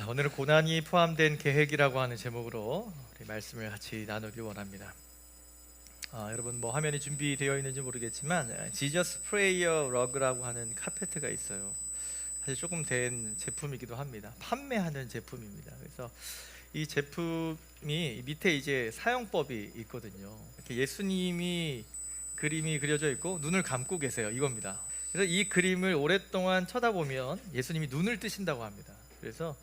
오늘은 고난이 포함된 계획이라고 하는 제목으로 우리 말씀을 같이 나누기 원합니다. 여러분 뭐 화면이 준비되어 있는지 모르겠지만 지저스 프레이어 러그라고 하는 카페트가 있어요. 사실 조금 된 제품이기도 합니다. 판매하는 제품입니다. 그래서 이 제품이 밑에 이제 사용법이 있거든요. 이렇게 예수님이 그림이 그려져 있고 눈을 감고 계세요. 이겁니다. 그래서 이 그림을 오랫동안 쳐다보면 예수님이 눈을 뜨신다고 합니다. 그래서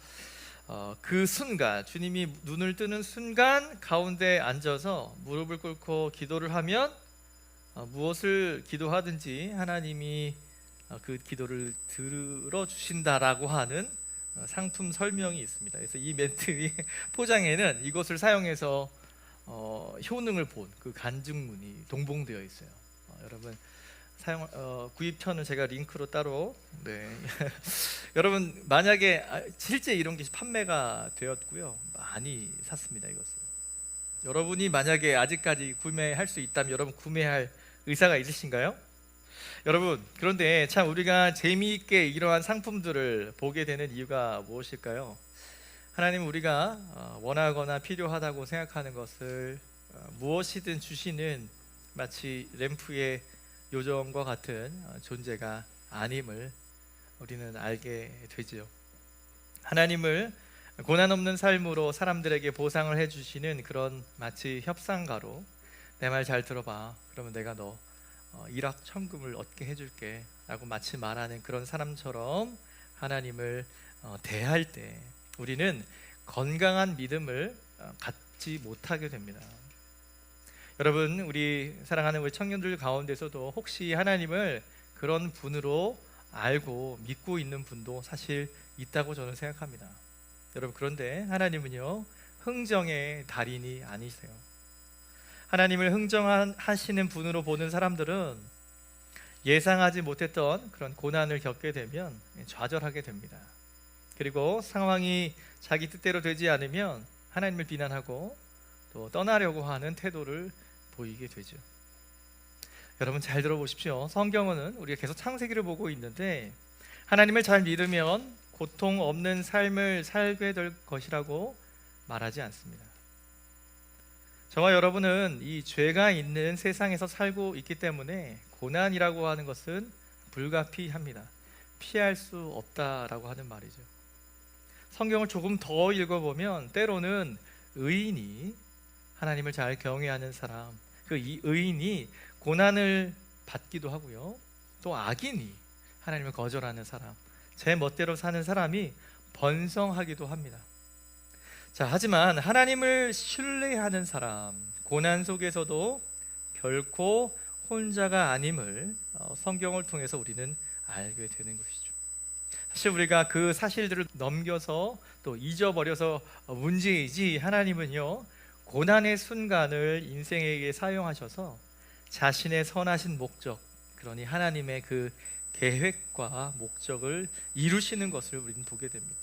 그 순간, 주님이 눈을 뜨는 순간 가운데 앉아서 무릎을 꿇고 기도를 하면 무엇을 기도하든지 하나님이 그 기도를 들어주신다라고 하는 상품 설명이 있습니다. 그래서 이 멘트의 포장에는 이것을 사용해서 효능을 본 그 간증문이 동봉되어 있어요. 여러분 구입처는 제가 링크로 따로 여러분 만약에 실제 이런 게 판매가 되었고요, 많이 샀습니다. 이것을 여러분이 만약에 아직까지 구매할 수 있다면 여러분 구매할 의사가 있으신가요? 여러분, 그런데 참 우리가 재미있게 이러한 상품들을 보게 되는 이유가 무엇일까요? 하나님은 우리가 원하거나 필요하다고 생각하는 것을 무엇이든 주시는 마치 램프의 요정과 같은 존재가 아님을 우리는 알게 되죠. 하나님을 고난 없는 삶으로 사람들에게 보상을 해주시는 그런 마치 협상가로 내 말 잘 들어봐, 그러면 내가 너 일확천금을 얻게 해줄게 라고 마치 말하는 그런 사람처럼 하나님을 대할 때 우리는 건강한 믿음을 갖지 못하게 됩니다. 여러분, 우리 사랑하는 우리 청년들 가운데서도 혹시 하나님을 그런 분으로 알고 믿고 있는 분도 사실 있다고 저는 생각합니다. 여러분, 그런데 하나님은요, 흥정의 달인이 아니세요. 하나님을 흥정하시는 분으로 보는 사람들은 예상하지 못했던 그런 고난을 겪게 되면 좌절하게 됩니다. 그리고 상황이 자기 뜻대로 되지 않으면 하나님을 비난하고 또 떠나려고 하는 태도를 보이게 되죠. 여러분 잘 들어보십시오. 성경은 우리가 계속 창세기를 보고 있는데 하나님을 잘 믿으면 고통 없는 삶을 살게 될 것이라고 말하지 않습니다. 저와 여러분은 이 죄가 있는 세상에서 살고 있기 때문에 고난이라고 하는 것은 불가피합니다. 피할 수 없다라고 하는 말이죠. 성경을 조금 더 읽어보면 때로는 의인이 하나님을 잘 경외하는 사람, 이 의인이 고난을 받기도 하고요, 또 악인이 하나님을 거절하는 사람, 제 멋대로 사는 사람이 번성하기도 합니다. 자, 하지만 하나님을 신뢰하는 사람, 고난 속에서도 결코 혼자가 아님을 성경을 통해서 우리는 알게 되는 것이죠. 사실 우리가 그 사실들을 넘겨서 또 잊어버려서 문제이지, 하나님은요 고난의 순간을 인생에게 사용하셔서 자신의 선하신 목적, 그러니 하나님의 그 계획과 목적을 이루시는 것을 우리는 보게 됩니다.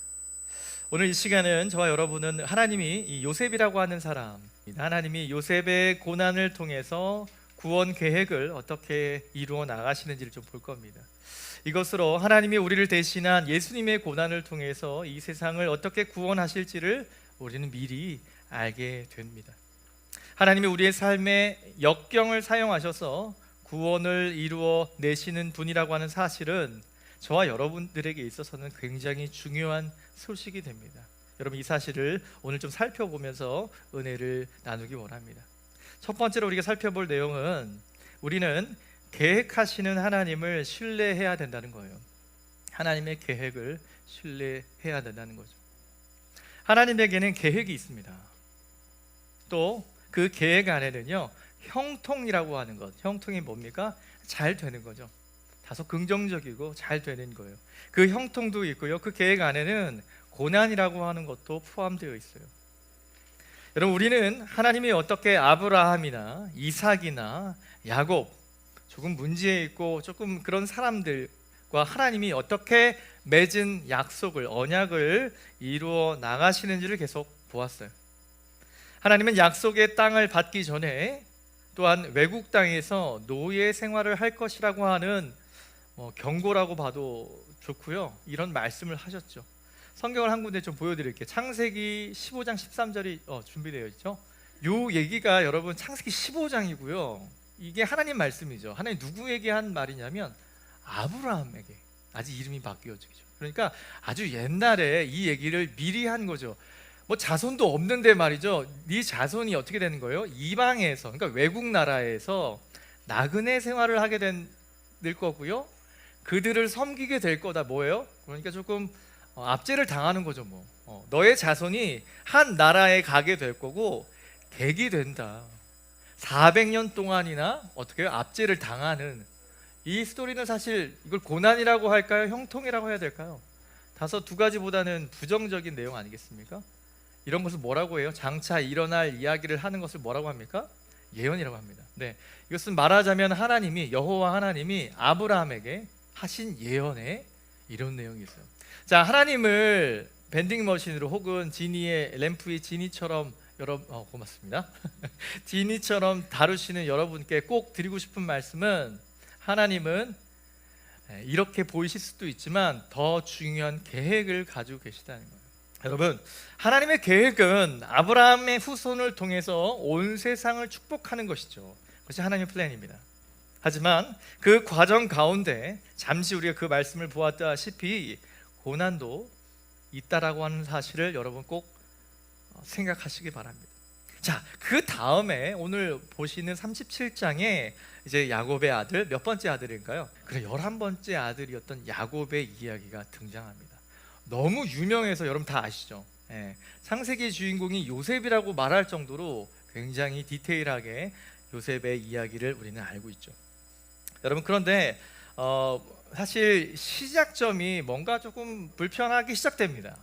오늘 이 시간은 저와 여러분은 하나님이 이 요셉이라고 하는 사람, 하나님이 요셉의 고난을 통해서 구원 계획을 어떻게 이루어 나가시는지를 좀 볼 겁니다. 이것으로 하나님이 우리를 대신한 예수님의 고난을 통해서 이 세상을 어떻게 구원하실지를 우리는 미리 알게 됩니다. 하나님이 우리의 삶의 역경을 사용하셔서 구원을 이루어 내시는 분이라고 하는 사실은 저와 여러분들에게 있어서는 굉장히 중요한 소식이 됩니다. 여러분, 이 사실을 오늘 좀 살펴보면서 은혜를 나누기 원합니다. 첫 번째로 우리가 살펴볼 내용은 우리는 계획하시는 하나님을 신뢰해야 된다는 거예요. 하나님의 계획을 신뢰해야 된다는 거죠. 하나님에게는 계획이 있습니다. 또 그 계획 안에는요, 형통이라고 하는 것, 형통이 뭡니까? 잘 되는 거죠. 다소 긍정적이고 잘 되는 거예요. 그 형통도 있고요, 그 계획 안에는 고난이라고 하는 것도 포함되어 있어요. 여러분, 우리는 하나님이 어떻게 아브라함이나 이삭이나 야곱, 조금 문제 있고 조금 그런 사람들과 하나님이 어떻게 맺은 약속을, 언약을 이루어 나가시는지를 계속 보았어요. 하나님은 약속의 땅을 받기 전에 또한 외국 땅에서 노예 생활을 할 것이라고 하는 경고라고 봐도 좋고요, 이런 말씀을 하셨죠. 성경을 한 군데 좀 보여드릴게요. 창세기 15장 13절이 준비되어 있죠. 요 얘기가 여러분 창세기 15장이고요. 이게 하나님 말씀이죠. 하나님 누구에게 한 말이냐면 아브라함에게. 아직 이름이 바뀌었죠. 그러니까 아주 옛날에 이 얘기를 미리 한 거죠. 뭐 자손도 없는데 말이죠. 네 자손이 어떻게 되는 거예요? 이방에서, 그러니까 외국 나라에서 나그네 생활을 하게 될 거고요. 그들을 섬기게 될 거다. 뭐예요? 그러니까 조금 압제를 당하는 거죠. 뭐 너의 자손이 한 나라에 가게 될 거고 객이 된다. 400년 동안이나 어떻게 압제를 당하는 이 스토리는 사실 이걸 고난이라고 할까요? 형통이라고 해야 될까요? 다소 두 가지보다는 부정적인 내용 아니겠습니까? 이런 것을 뭐라고 해요? 장차 일어날 이야기를 하는 것을 뭐라고 합니까? 예언이라고 합니다. 네, 이것은 말하자면 하나님이, 여호와 하나님이 아브라함에게 하신 예언에 이런 내용이 있어요. 자, 하나님을 밴딩 머신으로 혹은 지니의 램프의 지니처럼 고맙습니다. 지니처럼 다루시는 여러분께 꼭 드리고 싶은 말씀은, 하나님은 이렇게 보이실 수도 있지만 더 중요한 계획을 가지고 계시다는 거예요. 여러분, 하나님의 계획은 아브라함의 후손을 통해서 온 세상을 축복하는 것이죠. 그것이 하나님의 플랜입니다. 하지만 그 과정 가운데 잠시 우리가 그 말씀을 보았다시피 고난도 있다라고 하는 사실을 여러분 꼭 생각하시기 바랍니다. 자, 그 다음에 오늘 보시는 37장에 이제 야곱의 아들, 몇 번째 아들일까요? 그래, 11번째 아들이었던 야곱의 이야기가 등장합니다. 너무 유명해서 여러분 다 아시죠? 창세기 주인공이 요셉이라고 말할 정도로 굉장히 디테일하게 요셉의 이야기를 우리는 알고 있죠. 여러분, 그런데 사실 시작점이 뭔가 조금 불편하게 시작됩니다.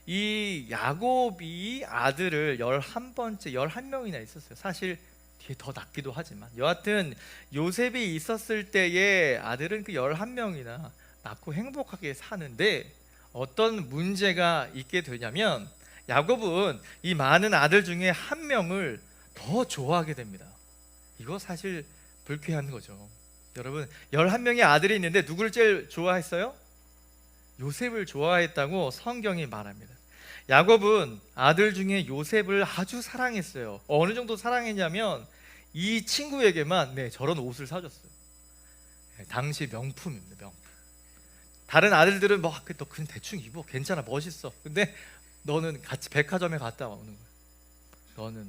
이 야곱이 아들을 11번째, 11명이나 있었어요. 사실 뒤에 더 낫기도 하지만 여하튼 요셉이 있었을 때의 아들은 그 11명이나 낳고 행복하게 사는데 어떤 문제가 있게 되냐면 야곱은 이 많은 아들 중에 한 명을 더 좋아하게 됩니다. 이거 사실 불쾌한 거죠. 여러분, 11명의 아들이 있는데 누구를 제일 좋아했어요? 요셉을 좋아했다고 성경이 말합니다. 야곱은 아들 중에 요셉을 아주 사랑했어요. 어느 정도 사랑했냐면 이 친구에게만 저런 옷을 사줬어요. 당시 명품입니다. 명품. 다른 아들들은 너 그냥 대충 입어, 괜찮아, 멋있어. 근데 너는 같이 백화점에 갔다 오는 거야.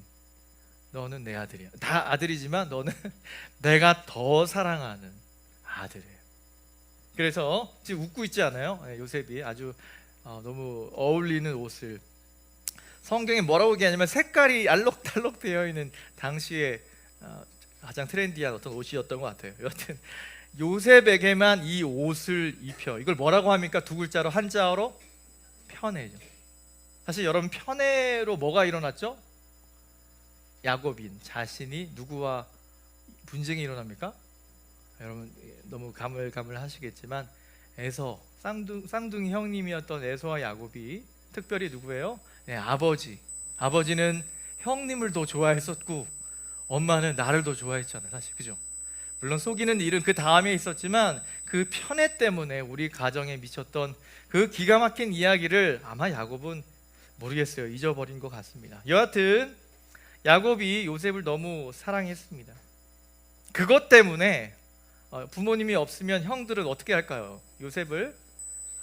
너는 내 아들이야. 다 아들이지만 너는 내가 더 사랑하는 아들이에요. 그래서 지금 웃고 있지 않아요? 요셉이 아주 너무 어울리는 옷을, 성경에 뭐라고 얘기하냐면 색깔이 알록달록 되어 있는 당시에 가장 트렌디한 어떤 옷이었던 것 같아요. 여튼 요셉에게만 이 옷을 입혀. 이걸 뭐라고 합니까? 두 글자로, 한자어로 편애죠. 사실 여러분, 편애로 뭐가 일어났죠? 야곱인 자신이 누구와 분쟁이 일어납니까? 여러분 너무 가물가물하시겠지만 에서, 쌍둥이 형님이었던 에서와 야곱이 특별히 누구예요? 아버지는 형님을 더 좋아했었고 엄마는 나를 더 좋아했잖아요. 사실 그죠? 물론 속이는 일은 그 다음에 있었지만 그 편애 때문에 우리 가정에 미쳤던 그 기가 막힌 이야기를 아마 야곱은 모르겠어요, 잊어버린 것 같습니다. 여하튼 야곱이 요셉을 너무 사랑했습니다. 그것 때문에 부모님이 없으면 형들은 어떻게 할까요? 요셉을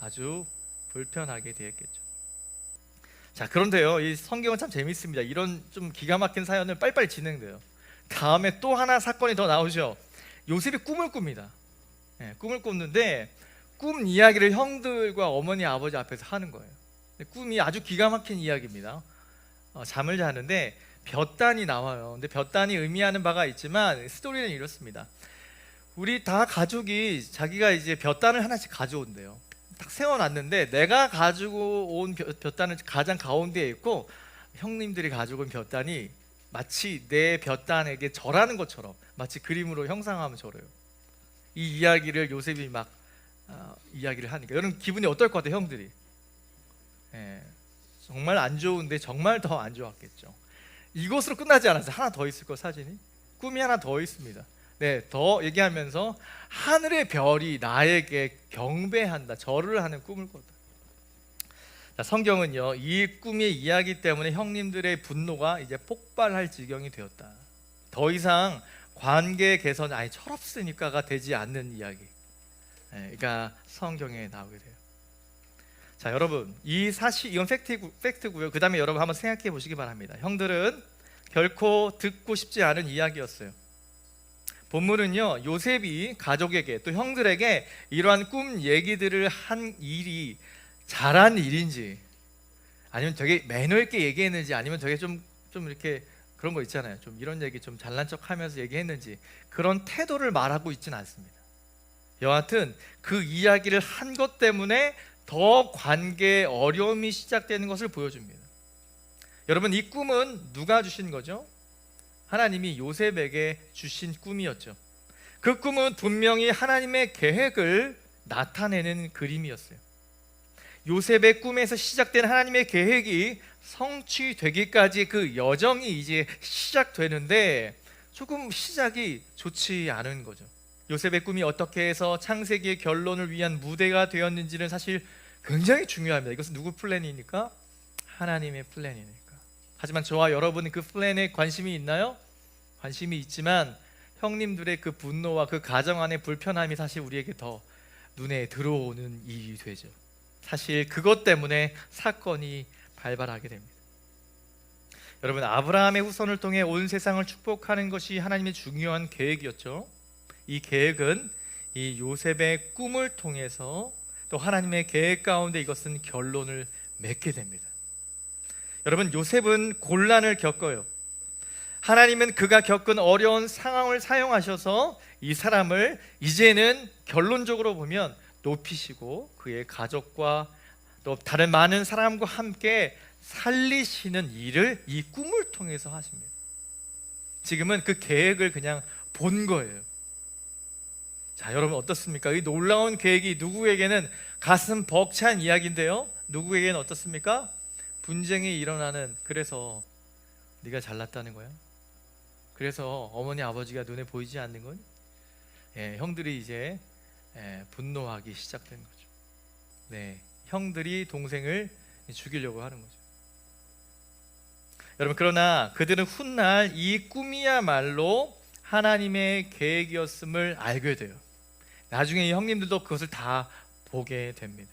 아주 불편하게 대했겠죠. 자, 그런데요, 이 성경은 참 재밌습니다. 이런 좀 기가 막힌 사연을 빨리빨리 진행돼요. 다음에 또 하나 사건이 더 나오죠. 요셉이 꿈을 꿉니다. 꿈을 꿨는데 꿈 이야기를 형들과 어머니 아버지 앞에서 하는 거예요. 꿈이 아주 기가 막힌 이야기입니다. 잠을 자는데 볕단이 나와요. 근데 볕단이 의미하는 바가 있지만 스토리는 이렇습니다. 우리 다 가족이 자기가 이제 볕단을 하나씩 가져온대요. 딱 세워놨는데 내가 가지고 온 볕단은 가장 가운데에 있고 형님들이 가지고 온 볕단이 마치 내 볕단에게 절하는 것처럼 마치 그림으로 형상하면 절해요. 이 이야기를 요셉이 막 이야기를 하니까 여러분 기분이 어떨 것 같아요? 형들이 정말 안 좋은데 정말 더 안 좋았겠죠. 이것으로 끝나지 않았어요. 하나 더 있을 거, 사진이. 꿈이 하나 더 있습니다. 더 얘기하면서 하늘의 별이 나에게 경배한다, 절을 하는 꿈을 꿨다. 자, 성경은요, 이 꿈의 이야기 때문에 형님들의 분노가 이제 폭발할 지경이 되었다. 더 이상 관계 개선, 아니 철없으니까가 되지 않는 이야기. 그러니까 성경에 나오게 돼요. 자, 여러분, 이 사실 이건 팩트고요. 그 다음에 여러분 한번 생각해 보시기 바랍니다. 형들은 결코 듣고 싶지 않은 이야기였어요. 본문은요, 요셉이 가족에게 또 형들에게 이러한 꿈 얘기들을 한 일이 잘한 일인지, 아니면 되게 매너 있게 얘기했는지, 아니면 되게 좀 이렇게 그런 거 있잖아요. 좀 이런 얘기 좀 잘난 척하면서 얘기했는지, 그런 태도를 말하고 있지는 않습니다. 여하튼 그 이야기를 한 것 때문에 더 관계에 어려움이 시작되는 것을 보여줍니다. 여러분, 이 꿈은 누가 주신 거죠? 하나님이 요셉에게 주신 꿈이었죠. 그 꿈은 분명히 하나님의 계획을 나타내는 그림이었어요. 요셉의 꿈에서 시작된 하나님의 계획이 성취되기까지 그 여정이 이제 시작되는데 조금 시작이 좋지 않은 거죠. 요셉의 꿈이 어떻게 해서 창세기의 결론을 위한 무대가 되었는지는 사실 굉장히 중요합니다. 이것은 누구 플랜이니까? 하나님의 플랜이니까. 하지만 저와 여러분은 그 플랜에 관심이 있나요? 관심이 있지만 형님들의 그 분노와 그 가정 안의 불편함이 사실 우리에게 더 눈에 들어오는 일이 되죠. 사실 그것 때문에 사건이 발발하게 됩니다. 여러분, 아브라함의 후손을 통해 온 세상을 축복하는 것이 하나님의 중요한 계획이었죠. 이 계획은 이 요셉의 꿈을 통해서 또 하나님의 계획 가운데 이것은 결론을 맺게 됩니다. 여러분, 요셉은 곤란을 겪어요. 하나님은 그가 겪은 어려운 상황을 사용하셔서 이 사람을 이제는 결론적으로 보면 높이시고 그의 가족과 또 다른 많은 사람과 함께 살리시는 일을 이 꿈을 통해서 하십니다. 지금은 그 계획을 그냥 본 거예요. 자, 여러분 어떻습니까? 이 놀라운 계획이 누구에게는 가슴 벅찬 이야기인데요, 누구에게는 어떻습니까? 분쟁이 일어나는, 그래서 네가 잘났다는 거야? 그래서 어머니 아버지가 눈에 보이지 않는 건? 형들이 이제 분노하기 시작된 거죠. 형들이 동생을 죽이려고 하는 거죠. 여러분, 그러나 그들은 훗날 이 꿈이야말로 하나님의 계획이었음을 알게 돼요. 나중에 이 형님들도 그것을 다 보게 됩니다.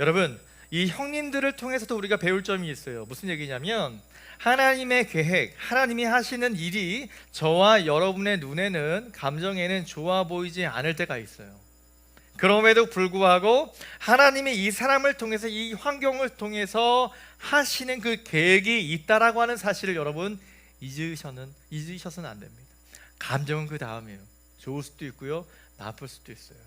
여러분, 이 형님들을 통해서도 우리가 배울 점이 있어요. 무슨 얘기냐면 하나님의 계획, 하나님이 하시는 일이 저와 여러분의 눈에는, 감정에는 좋아 보이지 않을 때가 있어요. 그럼에도 불구하고 하나님이 이 사람을 통해서, 이 환경을 통해서 하시는 그 계획이 있다라고 하는 사실을 여러분 잊으셔서는 안 됩니다. 감정은 그 다음이에요. 좋을 수도 있고요, 나쁠 수도 있어요.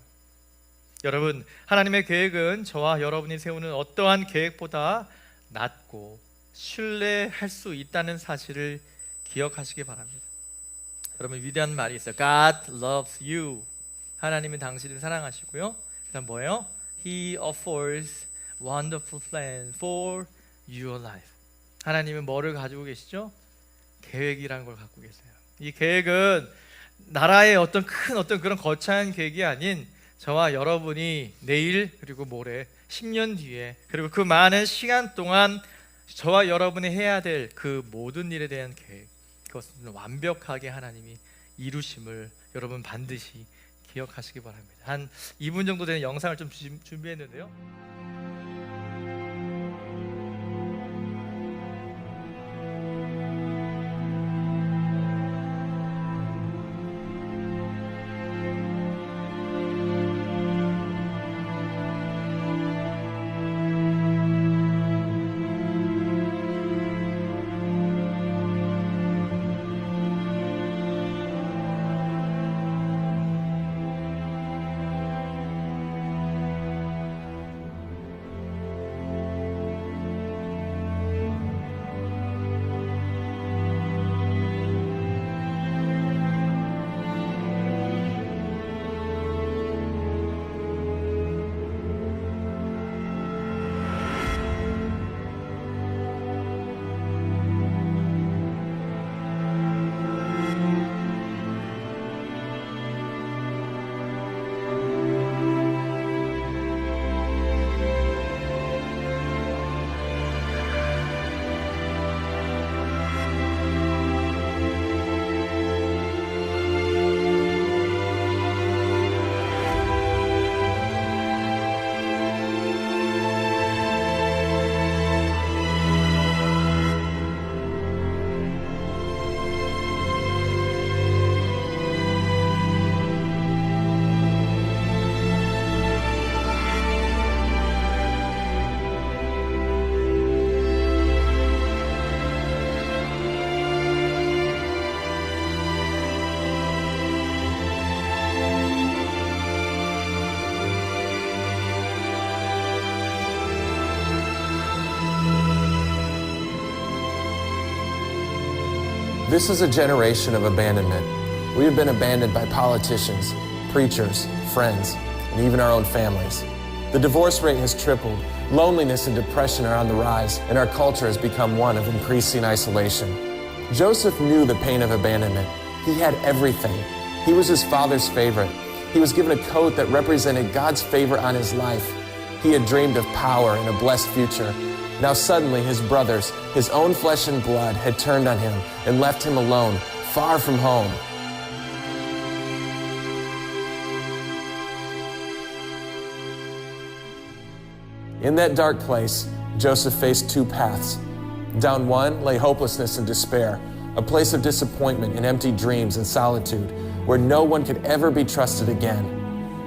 여러분, 하나님의 계획은 저와 여러분이 세우는 어떠한 계획보다 낫고 신뢰할 수 있다는 사실을 기억하시기 바랍니다. 여러분, 위대한 말이 있어요. God loves you. 하나님은 당신을 사랑하시고요, 그다음 뭐예요? He affords wonderful plan for your life. 하나님은 뭐를 가지고 계시죠? 계획이라는 걸 갖고 계세요. 이 계획은 나라의 어떤 큰 그런 거창한 계획이 아닌 저와 여러분이 내일, 그리고 모레, 10년 뒤에, 그리고 그 많은 시간 동안 저와 여러분이 해야 될 그 모든 일에 대한 계획, 그것은 완벽하게 하나님이 이루심을 여러분 반드시 기억하시기 바랍니다. 한 2분 정도 되는 영상을 좀 준비했는데요. This is a generation of abandonment. We have been abandoned by politicians, preachers, friends, and even our own families. The divorce rate has tripled. Loneliness and depression are on the rise, and our culture has become one of increasing isolation. Joseph knew the pain of abandonment. He had everything. He was his father's favorite. He was given a coat that represented God's favor on his life. He had dreamed of power and a blessed future. Now suddenly his brothers, his own flesh and blood, had turned on him and left him alone, far from home. In that dark place, Joseph faced two paths. Down one lay hopelessness and despair, a place of disappointment and empty dreams and solitude, where no one could ever be trusted again.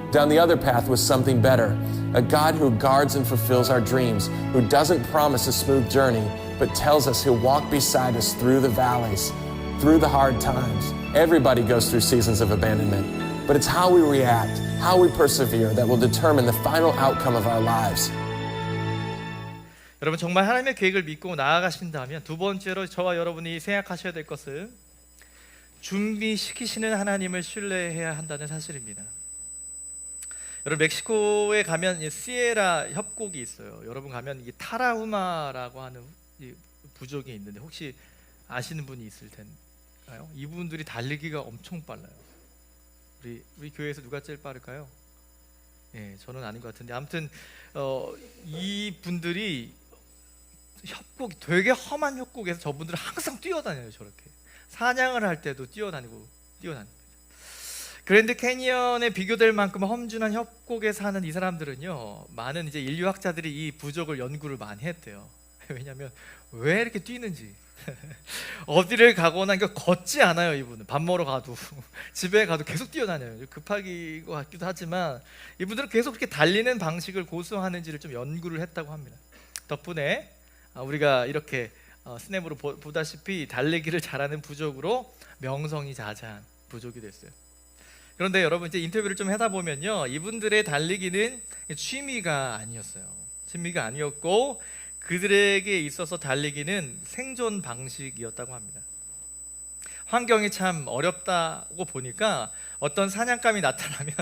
Down the other path was something better, a God who guards and fulfills our dreams, who doesn't promise a smooth journey, but tells us he'll walk beside us through the valleys, through the hard times. Everybody goes through seasons of abandonment, but it's how we react, how we persevere that will determine the final outcome of our lives. 여러분 정말 하나님의 계획을 믿고 나아가신다면 두 번째로 저와 여러분이 생각하셔야 될 것은 준비시키시는 하나님을 신뢰해야 한다는 사실입니다. 여러분 멕시코에 가면 시에라 협곡이 있어요. 여러분 가면 이 타라후마라고 하는 이 부족이 있는데 혹시 아시는 분이 있을 텐가요? 이분들이 달리기가 엄청 빨라요. 우리 교회에서 누가 제일 빠를까요? 예, 저는 아닌 것 같은데 아무튼 이 분들이 협곡 되게 험한 협곡에서 저분들은 항상 뛰어다녀요. 저렇게 사냥을 할 때도 뛰어다닙니다. 그랜드 캐니언에 비교될 만큼 험준한 협곡에 사는 이 사람들은요, 많은 이제 인류학자들이 이 부족을 연구를 많이 했대요. 왜냐하면 왜 이렇게 뛰는지 어디를 가거나 그러니까 걷지 않아요. 이분은 밥 먹으러 가도 집에 가도 계속 뛰어다녀요. 급하기 것 같기도 하지만 이분들은 계속 그렇게 달리는 방식을 고수하는지를 좀 연구를 했다고 합니다. 덕분에 우리가 이렇게 스냅으로 보다시피 달리기를 잘하는 부족으로 명성이 자자한 부족이 됐어요. 그런데 여러분 이제 인터뷰를 좀 하다 보면요, 이분들의 달리기는 취미가 아니었어요. 취미가 아니었고 그들에게 있어서 달리기는 생존 방식이었다고 합니다. 환경이 참 어렵다고 보니까 어떤 사냥감이 나타나면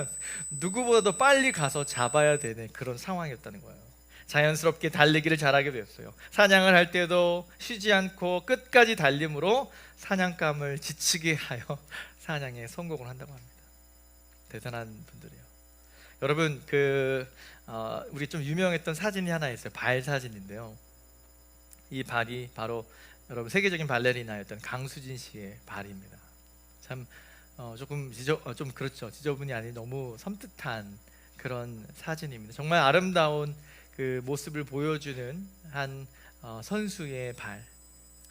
누구보다도 빨리 가서 잡아야 되는 그런 상황이었다는 거예요. 자연스럽게 달리기를 잘하게 되었어요. 사냥을 할 때도 쉬지 않고 끝까지 달림으로 사냥감을 지치게 하여 사냥에 성공을 한다고 합니다. 대단한 분들이에요. 여러분 우리 좀 유명했던 사진이 하나 있어요. 발 사진인데요. 이 발이 바로 여러분 세계적인 발레리나였던 강수진 씨의 발입니다. 참 조금 좀 그렇죠. 지저분이 아닌 너무 섬뜩한 그런 사진입니다. 정말 아름다운 그 모습을 보여주는 한 선수의 발.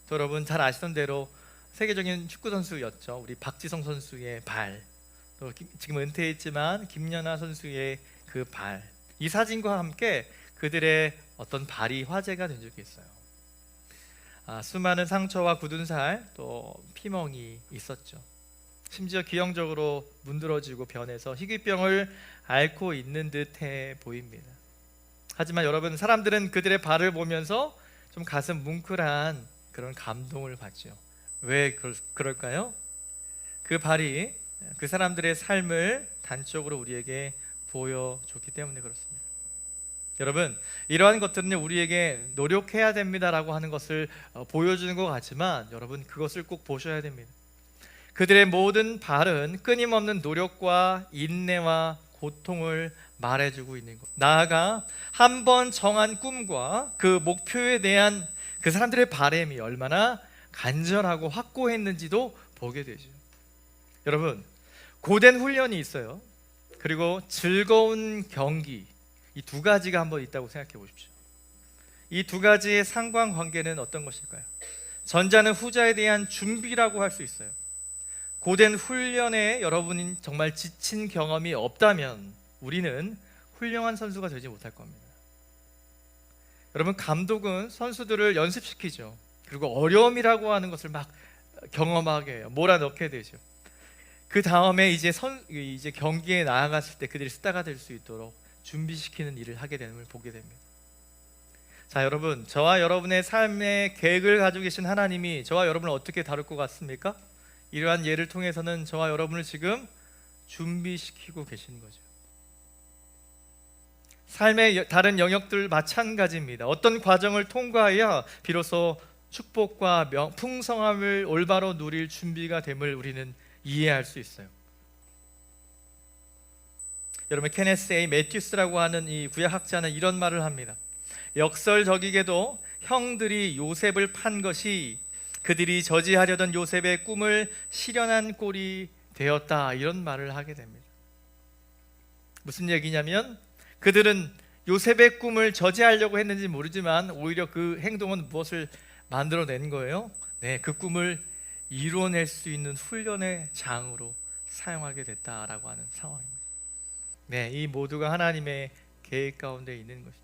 또 여러분 잘 아시던 대로 세계적인 축구 선수였죠. 우리 박지성 선수의 발. 또 지금 은퇴했지만 김연아 선수의 그 발. 이 사진과 함께 그들의 어떤 발이 화제가 된 적이 있어요. 수많은 상처와 굳은 살, 또 피멍이 있었죠. 심지어 기형적으로 문드러지고 변해서 희귀병을 앓고 있는 듯해 보입니다. 하지만 여러분, 사람들은 그들의 발을 보면서 좀 가슴 뭉클한 그런 감동을 받죠. 왜 그럴까요? 그 발이 그 사람들의 삶을 단적으로 우리에게 보여줬기 때문에 그렇습니다. 여러분, 이러한 것들은 우리에게 노력해야 됩니다라고 하는 것을 보여주는 것 같지만 여러분, 그것을 꼭 보셔야 됩니다. 그들의 모든 발은 끊임없는 노력과 인내와 고통을 말해주고 있는 것. 나아가 한 번 정한 꿈과 그 목표에 대한 그 사람들의 바람이 얼마나 간절하고 확고했는지도 보게 되죠. 여러분, 고된 훈련이 있어요. 그리고 즐거운 경기, 이 두 가지가 한번 있다고 생각해 보십시오. 이 두 가지의 상관관계는 어떤 것일까요? 전자는 후자에 대한 준비라고 할 수 있어요. 고된 훈련에 여러분이 정말 지친 경험이 없다면 우리는 훌륭한 선수가 되지 못할 겁니다. 여러분, 감독은 선수들을 연습시키죠. 그리고 어려움이라고 하는 것을 막 경험하게 해요. 몰아넣게 되죠. 그 다음에 이제 경기에 나아갔을 때 그들이 스타가 될 수 있도록 준비시키는 일을 하게 되는 걸 보게 됩니다. 자, 여러분, 저와 여러분의 삶의 계획을 가지고 계신 하나님이 저와 여러분을 어떻게 다룰 것 같습니까? 이러한 예를 통해서는 저와 여러분을 지금 준비시키고 계시는 거죠. 삶의 다른 영역들 마찬가지입니다. 어떤 과정을 통과해야 비로소 축복과 풍성함을 올바로 누릴 준비가 됨을 우리는 이해할 수 있어요. 여러분, 케네스 A 매튜스라고 하는 이 구약학자는 이런 말을 합니다. 역설적이게도 형들이 요셉을 판 것이 그들이 저지하려던 요셉의 꿈을 실현한 꼴이 되었다, 이런 말을 하게 됩니다. 무슨 얘기냐면 그들은 요셉의 꿈을 저지하려고 했는지 모르지만 오히려 그 행동은 무엇을 만들어낸 거예요? 네, 그 꿈을 이뤄낼 수 있는 훈련의 장으로 사용하게 됐다라고 하는 상황입니다. 네, 이 모두가 하나님의 계획 가운데 있는 것이죠.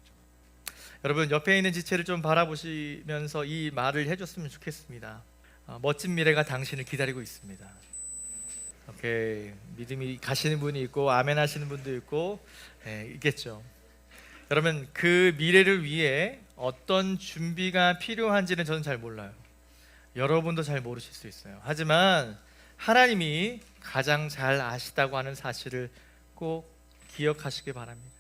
여러분, 옆에 있는 지체를 좀 바라보시면서 이 말을 해줬으면 좋겠습니다. 멋진 미래가 당신을 기다리고 있습니다. 오케이, 믿음이 가시는 분이 있고 아멘 하시는 분도 있고, 있겠죠. 여러분, 그 미래를 위해 어떤 준비가 필요한지는 저는 잘 몰라요. 여러분도 잘 모르실 수 있어요. 하지만 하나님이 가장 잘 아시다고 하는 사실을 꼭 기억하시기 바랍니다.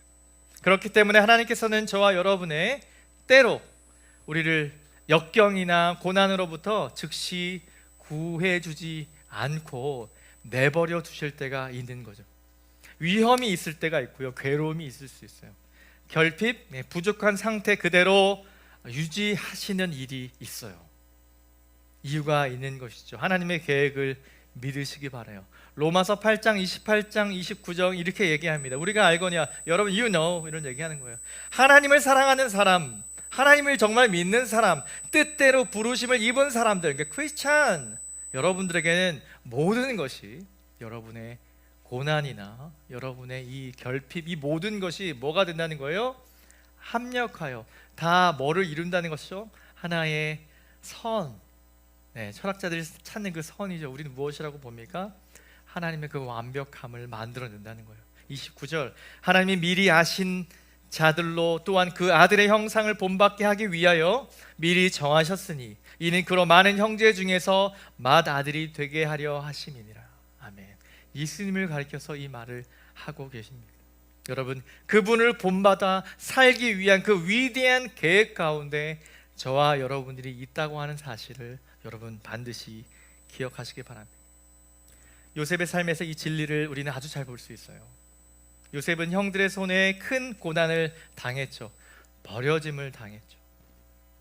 그렇기 때문에 하나님께서는 저와 여러분의 때로 우리를 역경이나 고난으로부터 즉시 구해주지 않고 내버려 두실 때가 있는 거죠. 위험이 있을 때가 있고요, 괴로움이 있을 수 있어요. 결핍, 부족한 상태 그대로 유지하시는 일이 있어요. 이유가 있는 것이죠. 하나님의 계획을 믿으시기 바라요. 로마서 8장 28장 29절 이렇게 얘기합니다. 우리가 알거냐, 여러분, you know, 이런 얘기하는 거예요. 하나님을 사랑하는 사람, 하나님을 정말 믿는 사람, 뜻대로 부르심을 입은 사람들, 그러니까 크리스찬 여러분들에게는 모든 것이, 여러분의 고난이나 여러분의 이 결핍, 이 모든 것이 뭐가 된다는 거예요? 합력하여 다 뭐를 이룬다는 것이죠? 하나의 선. 네, 철학자들이 찾는 그 선이죠. 우리는 무엇이라고 봅니까? 하나님의 그 완벽함을 만들어낸다는 거예요. 29절, 하나님이 미리 아신 자들로 또한 그 아들의 형상을 본받게 하기 위하여 미리 정하셨으니 이는 그로 많은 형제 중에서 맏아들이 되게 하려 하심이니라. 아멘. 예수님을 가리켜서 이 말을 하고 계십니다. 여러분, 그분을 본받아 살기 위한 그 위대한 계획 가운데 저와 여러분들이 있다고 하는 사실을 여러분 반드시 기억하시기 바랍니다. 요셉의 삶에서 이 진리를 우리는 아주 잘 볼 수 있어요. 요셉은 형들의 손에 큰 고난을 당했죠. 버려짐을 당했죠.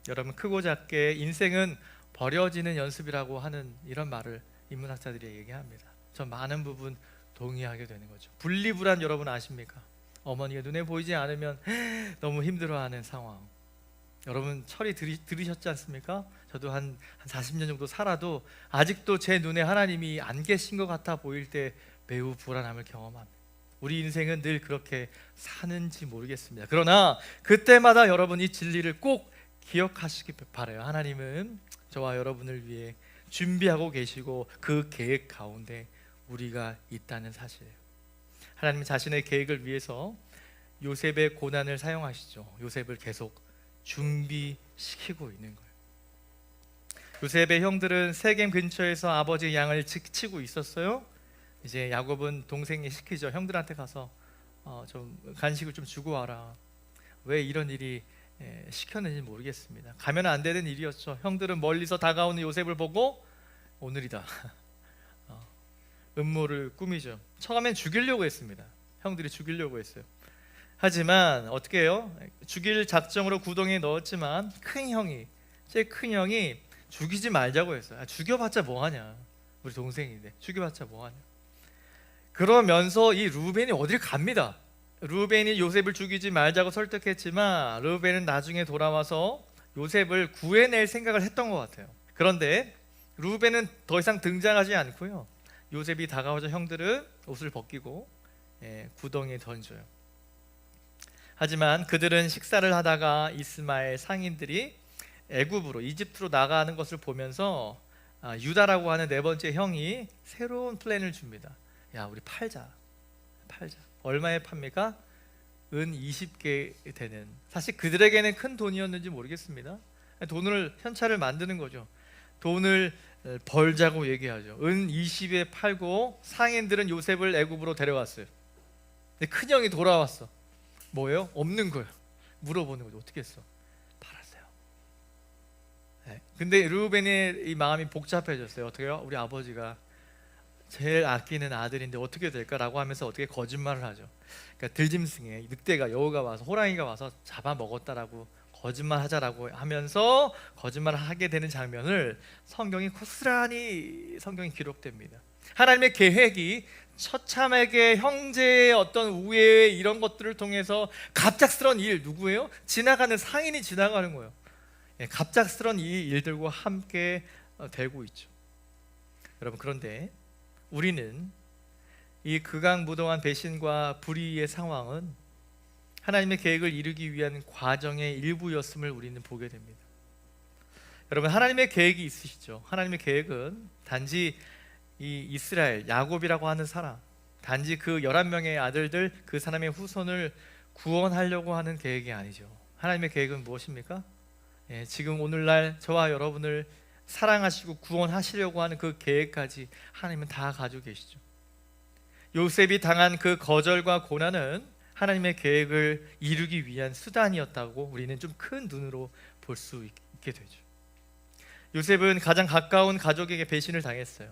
여러분, 크고 작게 인생은 버려지는 연습이라고 하는 이런 말을 인문학자들이 얘기합니다. 저 많은 부분 동의하게 되는 거죠. 분리불안 여러분 아십니까? 어머니가 눈에 보이지 않으면 너무 힘들어하는 상황. 여러분 철이 들으셨지 않습니까? 저도 한 40년 정도 살아도 아직도 제 눈에 하나님이 안 계신 것 같아 보일 때 매우 불안함을 경험합니다. 우리 인생은 늘 그렇게 사는지 모르겠습니다. 그러나 그때마다 여러분 이 진리를 꼭 기억하시기 바라요. 하나님은 저와 여러분을 위해 준비하고 계시고 그 계획 가운데 우리가 있다는 사실이에요. 하나님 자신의 계획을 위해서 요셉의 고난을 사용하시죠. 요셉을 계속 준비시키고 있는 거예요. 요셉의 형들은 세겜 근처에서 아버지 양을 치고 있었어요. 이제 야곱은 동생이 시키죠. 형들한테 가서 좀 간식을 좀 주고 와라. 왜 이런 일이 시켰는지 모르겠습니다. 가면 안 되는 일이었죠. 형들은 멀리서 다가오는 요셉을 보고 오늘이다. 음모를 꾸미죠. 처음엔 죽이려고 했습니다. 형들이 죽이려고 했어요. 하지만 어떻게 해요? 죽일 작정으로 구덩이에 넣었지만 제 큰 형이 죽이지 말자고 했어요. 죽여봤자 뭐하냐, 우리 동생인데 죽여봤자 뭐하냐. 그러면서 이 루벤이 어딜 갑니다. 루벤이 요셉을 죽이지 말자고 설득했지만 루벤은 나중에 돌아와서 요셉을 구해낼 생각을 했던 것 같아요. 그런데 루벤은 더 이상 등장하지 않고요, 요셉이 다가오자 형들은 옷을 벗기고 구덩이에 던져요. 하지만 그들은 식사를 하다가 이스마엘 상인들이 애굽으로, 이집트로 나가는 것을 보면서 유다라고 하는 네 번째 형이 새로운 플랜을 줍니다. 야, 우리 팔자. 얼마에 팝니까? 은 20개 되는, 사실 그들에게는 큰 돈이었는지 모르겠습니다. 돈을 현찰을 만드는 거죠. 돈을 벌자고 얘기하죠. 은 20에 팔고 상인들은 요셉을 애굽으로 데려왔어요. 근데 큰형이 돌아왔어. 뭐예요? 없는 거예요. 물어보는 거죠. 어떻게 했어? 팔았어요. 네. 근데 르우벤의 이 마음이 복잡해졌어요. 어떻게요? 우리 아버지가 제일 아끼는 아들인데 어떻게 될까라고 하면서 어떻게 거짓말을 하죠. 그러니까 들짐승에 늑대가, 여우가 와서, 호랑이가 와서 잡아먹었다라고 거짓말하자라고 하면서 거짓말을 하게 되는 장면을 성경이 고스란히 성경이 기록됩니다. 하나님의 계획이 처참하게 형제의 어떤 우애 이런 것들을 통해서 갑작스러운 일, 누구예요? 지나가는 상인이 지나가는 거예요. 갑작스러운 이 일들과 함께 되고 있죠. 여러분, 그런데 우리는 이 극악무도한 배신과 불의의 상황은 하나님의 계획을 이루기 위한 과정의 일부였음을 우리는 보게 됩니다. 여러분, 하나님의 계획이 있으시죠. 하나님의 계획은 단지 이 이스라엘, 야곱이라고 하는 사람, 단지 그 11명의 아들들, 그 사람의 후손을 구원하려고 하는 계획이 아니죠. 하나님의 계획은 무엇입니까? 지금 오늘날 저와 여러분을 사랑하시고 구원하시려고 하는 그 계획까지 하나님은 다 가지고 계시죠. 요셉이 당한 그 거절과 고난은 하나님의 계획을 이루기 위한 수단이었다고 우리는 좀 큰 눈으로 볼 수 있게 되죠. 요셉은 가장 가까운 가족에게 배신을 당했어요.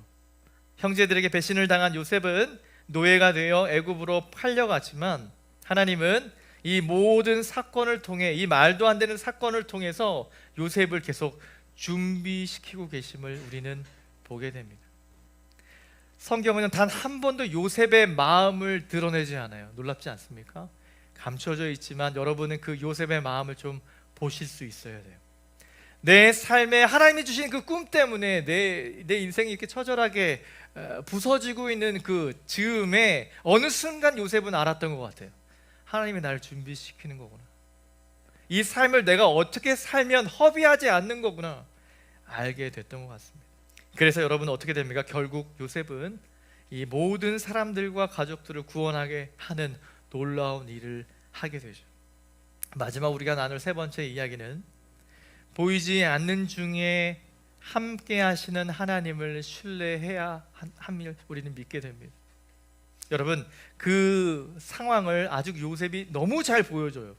형제들에게 배신을 당한 요셉은 노예가 되어 애굽으로 팔려갔지만 하나님은 이 모든 사건을 통해, 이 말도 안 되는 사건을 통해서 요셉을 계속 준비시키고 계심을 우리는 보게 됩니다. 성경은 단 한 번도 요셉의 마음을 드러내지 않아요. 놀랍지 않습니까? 감춰져 있지만 여러분은 그 요셉의 마음을 좀 보실 수 있어야 돼요. 내 삶에 하나님이 주신 그 꿈 때문에 내 인생이 이렇게 처절하게 부서지고 있는 그 즈음에 어느 순간 요셉은 알았던 것 같아요. 하나님이 나를 준비시키는 거구나. 이 삶을 내가 어떻게 살면 허비하지 않는 거구나 알게 됐던 것 같습니다. 그래서 여러분 어떻게 됩니까? 결국 요셉은 이 모든 사람들과 가족들을 구원하게 하는 놀라운 일을 하게 되죠. 마지막 우리가 나눌 세 번째 이야기는 보이지 않는 중에 함께 하시는 하나님을 신뢰해야 함을 우리는 믿게 됩니다. 여러분, 그 상황을 아주 요셉이 너무 잘 보여줘요.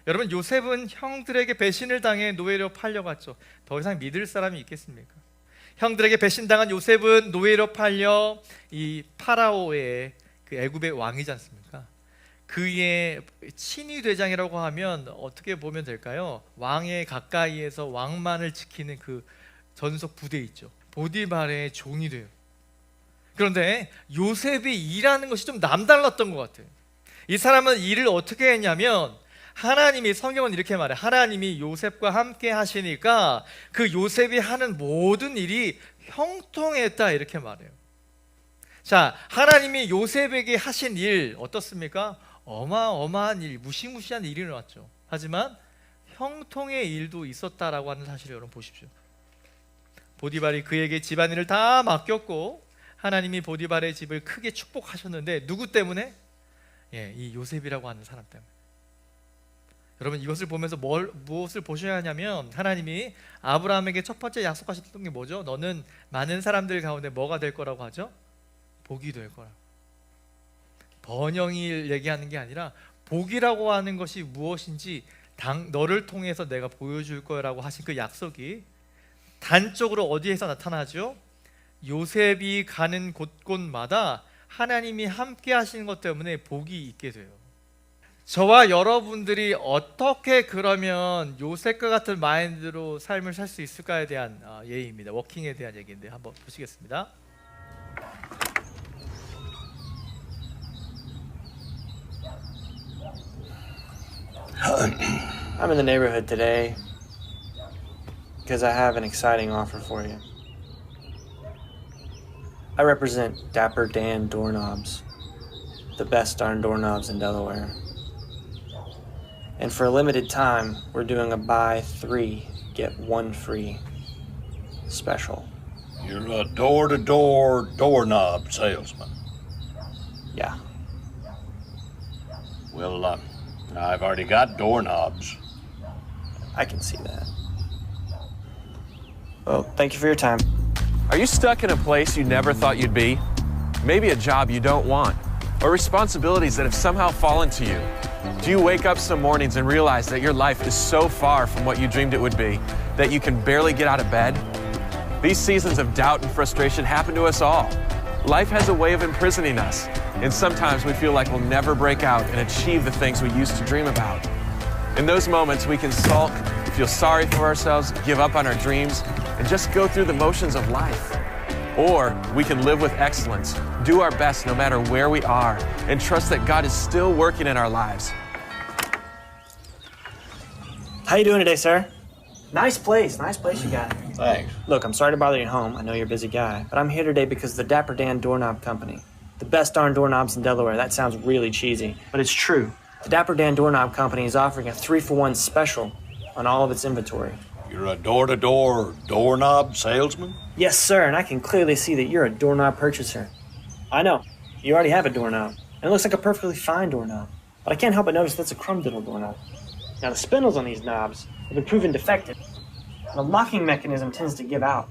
여러분, 요셉은 형들에게 배신을 당해 노예로 팔려갔죠. 더 이상 믿을 사람이 있겠습니까? 형들에게 배신당한 요셉은 노예로 팔려 이 파라오의 그 애굽의 왕이지 않습니까? 그의 친위대장이라고 하면 어떻게 보면 될까요? 왕의 가까이에서 왕만을 지키는 그 전속 부대 있죠. 보디발의 종이 돼요. 그런데 요셉이 일하는 것이 좀 남달랐던 것 같아요. 이 사람은 일을 어떻게 했냐면, 하나님이, 성경은 이렇게 말해, 하나님이 요셉과 함께 하시니까 그 요셉이 하는 모든 일이 형통했다, 이렇게 말해요. 자, 하나님이 요셉에게 하신 일 어떻습니까? 어마어마한 일, 무시무시한 일이 일어났죠. 하지만 형통의 일도 있었다라고 하는 사실을 여러분 보십시오. 보디발이 그에게 집안일을 다 맡겼고 하나님이 보디발의 집을 크게 축복하셨는데 누구 때문에? 이 요셉이라고 하는 사람 때문에. 여러분, 이것을 보면서 무엇을 보셔야 하냐면, 하나님이 아브라함에게 첫 번째 약속하셨던 게 뭐죠? 너는 많은 사람들 가운데 뭐가 될 거라고 하죠? 복이 될 거라. 번영을 얘기하는 게 아니라 복이라고 하는 것이 무엇인지 너를 통해서 내가 보여줄 거라고 하신 그 약속이 단적으로 어디에서 나타나죠? 요셉이 가는 곳곳마다 하나님이 함께 하시는 것 때문에 복이 있게 돼요. 저와 여러분들이 어떻게 그러면 요셉과 같은 마인드로 삶을 살 수 있을까에 대한 예입니다. 워킹에 대한 얘기인데 한번 보시겠습니다. I'm in the neighborhood today because I have an exciting offer for you. I represent Dapper Dan Doorknobs, the best darn doorknobs in Delaware. And for a limited time, we're doing a buy 3, get 1 free special. You're a door-to-door doorknob salesman. Yeah. Well, I've already got doorknobs. I can see that. Well, thank you for your time. Are you stuck in a place you never thought you'd be? Maybe a job you don't want, or responsibilities that have somehow fallen to you. Do you wake up some mornings and realize that your life is so far from what you dreamed it would be that you can barely get out of bed? These seasons of doubt and frustration happen to us all. Life has a way of imprisoning us, and sometimes we feel like we'll never break out and achieve the things we used to dream about. In those moments, we can sulk, feel sorry for ourselves, give up on our dreams, and just go through the motions of life. Or we can live with excellence, do our best no matter where we are, and trust that God is still working in our lives. How you doing today, sir? Nice place you got. Thanks. Look, I'm sorry to bother you at home. I know you're a busy guy, but I'm here today because of the Dapper Dan Doorknob Company. The best darn doorknobs in Delaware. That sounds really cheesy, but it's true. The Dapper Dan Doorknob Company is offering a 3-for-1 special on all of its inventory. You're a door-to-door doorknob salesman? Yes, sir, and I can clearly see that you're a doorknob purchaser. I know. You already have a doorknob, and it looks like a perfectly fine doorknob. But I can't help but notice that's a crumb-diddle doorknob. Now, the spindles on these knobs have been proven defective, and the locking mechanism tends to give out.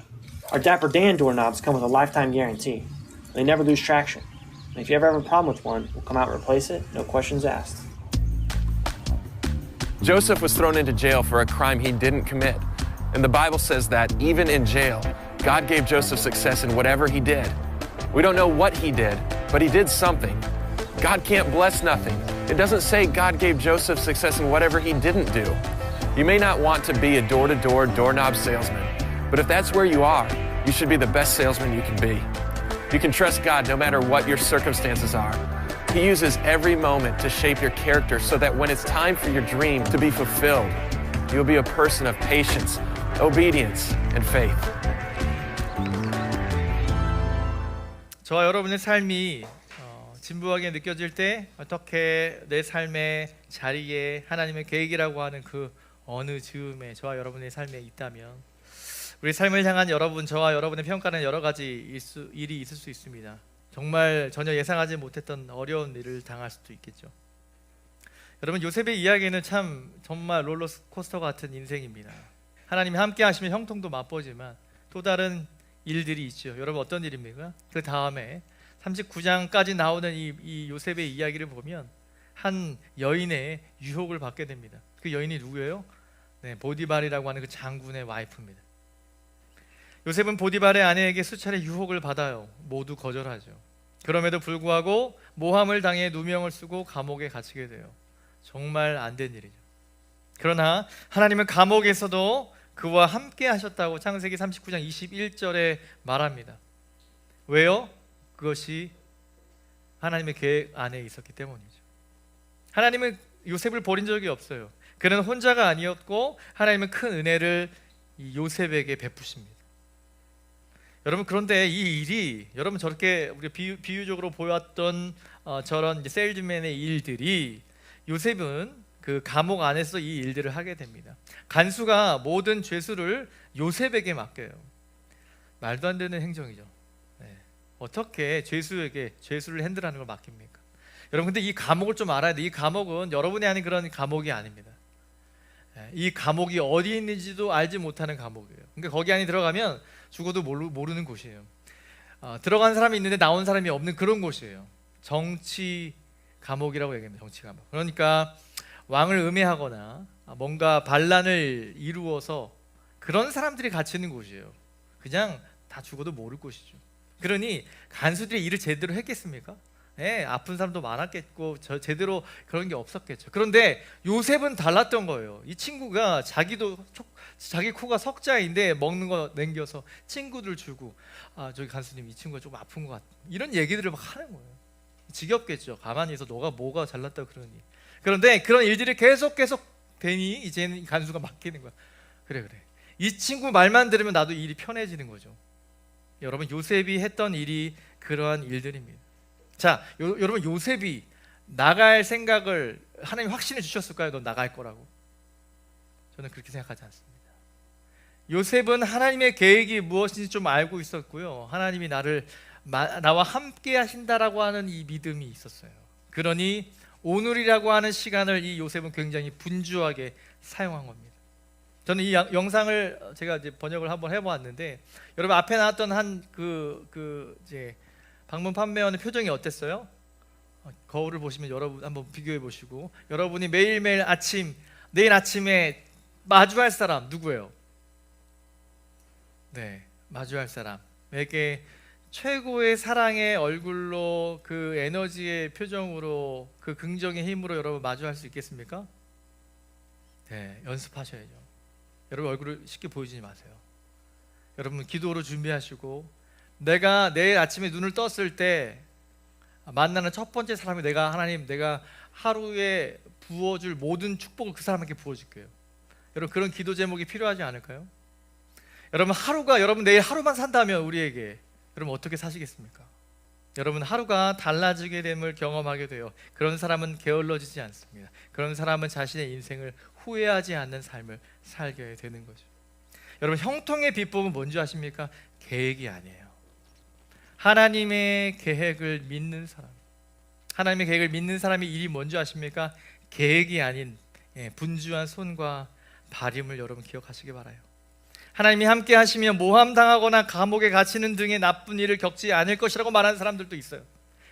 Our Dapper Dan doorknobs come with a lifetime guarantee. They never lose traction. And if you ever have a problem with one, we'll come out and replace it, no questions asked. Joseph was thrown into jail for a crime he didn't commit. And the Bible says that even in jail, God gave Joseph success in whatever he did. We don't know what he did, but he did something. God can't bless nothing. It doesn't say God gave Joseph success in whatever he didn't do. You may not want to be a door-to-door doorknob salesman, but if that's where you are, you should be the best salesman you can be. You can trust God no matter what your circumstances are. He uses every moment to shape your character so that when it's time for your dream to be fulfilled, you'll be a person of patience, obedience, and faith. 저와 여러분의 삶이 진부하게 느껴질 때 어떻게 내 삶의 자리에 하나님의 계획이라고 하는 그 어느 즈음에 저와 여러분의 삶에 있다면 우리 삶을 향한 여러분, 저와 여러분의 평가는 여러 가지 일이 있을 수 있습니다. 정말 전혀 예상하지 못했던 어려운 일을 당할 수도 있겠죠. 여러분, 요셉의 이야기는 참 정말 롤러코스터 같은 인생입니다. 하나님이 함께 하시면 형통도 맛보지만 또 다른 일들이 있죠. 여러분, 어떤 일입니까? 그 다음에 39장까지 나오는 이 요셉의 이야기를 보면 한 여인의 유혹을 받게 됩니다. 그 여인이 누구예요? 네, 보디발이라고 하는 그 장군의 와이프입니다. 요셉은 보디발의 아내에게 수차례 유혹을 받아요. 모두 거절하죠. 그럼에도 불구하고 모함을 당해 누명을 쓰고 감옥에 갇히게 돼요. 정말 안 된 일이죠. 그러나 하나님은 감옥에서도 그와 함께 하셨다고 창세기 39장 21절에 말합니다. 왜요? 그것이 하나님의 계획 안에 있었기 때문이죠. 하나님은 요셉을 버린 적이 없어요. 그는 혼자가 아니었고 하나님은 큰 은혜를 이 요셉에게 베푸십니다. 여러분, 그런데 이 일이 여러분 저렇게 우리 비유적으로 보였던 저런 세일즈맨의 일들이 요셉은 그 감옥 안에서 이 일들을 하게 됩니다. 간수가 모든 죄수를 요셉에게 맡겨요. 말도 안 되는 행정이죠. 네. 어떻게 죄수에게 죄수를 핸들하는 걸 맡깁니까? 여러분, 근데 이 감옥을 좀 알아야 돼요. 이 감옥은 여러분이 아닌 그런 감옥이 아닙니다. 이 감옥이 어디 있는지도 알지 못하는 감옥이에요. 그러니까 거기 안에 들어가면 죽어도 모르는 곳이에요. 들어간 사람이 있는데 나온 사람이 없는 그런 곳이에요. 정치 감옥이라고 얘기합니다. 정치 감옥. 그러니까 왕을 음해하거나 뭔가 반란을 이루어서 그런 사람들이 갇히는 곳이에요. 그냥 다 죽어도 모를 곳이죠. 그러니 간수들이 일을 제대로 했겠습니까? 네, 아픈 사람도 많았겠고 제대로 그런 게 없었겠죠. 그런데 요셉은 달랐던 거예요. 이 친구가 자기 코가 석자인데 먹는 거 남겨서 친구들 주고 저기 간수님 이 친구가 좀 아픈 것 같아, 이런 얘기들을 막 하는 거예요. 지겹겠죠. 가만히 있어 너가 뭐가 잘났다고 그러니. 그런데 그런 일들이 계속 되니 이제는 간수가 맡기는 거야. 그래 이 친구 말만 들으면 나도 일이 편해지는 거죠. 여러분, 요셉이 했던 일이 그러한 일들입니다. 자, 여러분, 요셉이 나갈 생각을 하나님이 확신해 주셨을까요? 넌 나갈 거라고? 저는 그렇게 생각하지 않습니다. 요셉은 하나님의 계획이 무엇인지 좀 알고 있었고요. 하나님이 나와 함께 하신다라고 하는 이 믿음이 있었어요. 그러니 오늘이라고 하는 시간을 이 요셉은 굉장히 분주하게 사용한 겁니다. 저는 이 영상을 제가 이제 번역을 한번 해보았는데, 여러분 앞에 나왔던 한 이제 방문 판매원의 표정이 어땠어요? 거울을 보시면 여러분 한번 비교해 보시고, 여러분이 매일매일 내일 아침에 마주할 사람 누구예요? 네, 마주할 사람에게 최고의 사랑의 얼굴로, 그 에너지의 표정으로, 그 긍정의 힘으로 여러분 마주할 수 있겠습니까? 네, 연습하셔야죠. 여러분 얼굴을 쉽게 보여주지 마세요. 여러분 기도로 준비하시고, 내가 내일 아침에 눈을 떴을 때 만나는 첫 번째 사람이 하나님, 내가 하루에 부어줄 모든 축복을 그 사람에게 부어줄게요. 여러분 그런 기도 제목이 필요하지 않을까요? 여러분 내일 하루만 산다면 우리에게 여러분 어떻게 사시겠습니까? 여러분 하루가 달라지게 됨을 경험하게 돼요. 그런 사람은 게을러지지 않습니다. 그런 사람은 자신의 인생을 후회하지 않는 삶을 살게 되는 거죠. 여러분 형통의 비법은 뭔지 아십니까? 계획이 아니에요. 하나님의 계획을 믿는 사람, 하나님의 계획을 믿는 사람의 일이 뭔지 아십니까? 계획이 아닌 분주한 손과 발임을 여러분 기억하시기 바라요. 하나님이 함께 하시면 모함당하거나 감옥에 갇히는 등의 나쁜 일을 겪지 않을 것이라고 말하는 사람들도 있어요.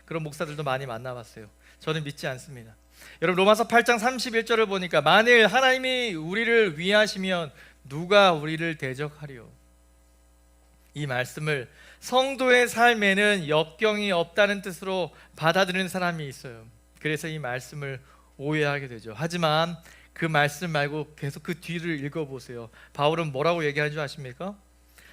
그런 목사들도 많이 만나봤어요. 저는 믿지 않습니다. 여러분 로마서 8장 31절을 보니까, 만일 하나님이 우리를 위하시면 누가 우리를 대적하리요? 이 말씀을 성도의 삶에는 역경이 없다는 뜻으로 받아들이는 사람이 있어요. 그래서 이 말씀을 오해하게 되죠. 하지만 그 말씀 말고 계속 그 뒤를 읽어보세요. 바울은 뭐라고 얘기하는 줄 아십니까?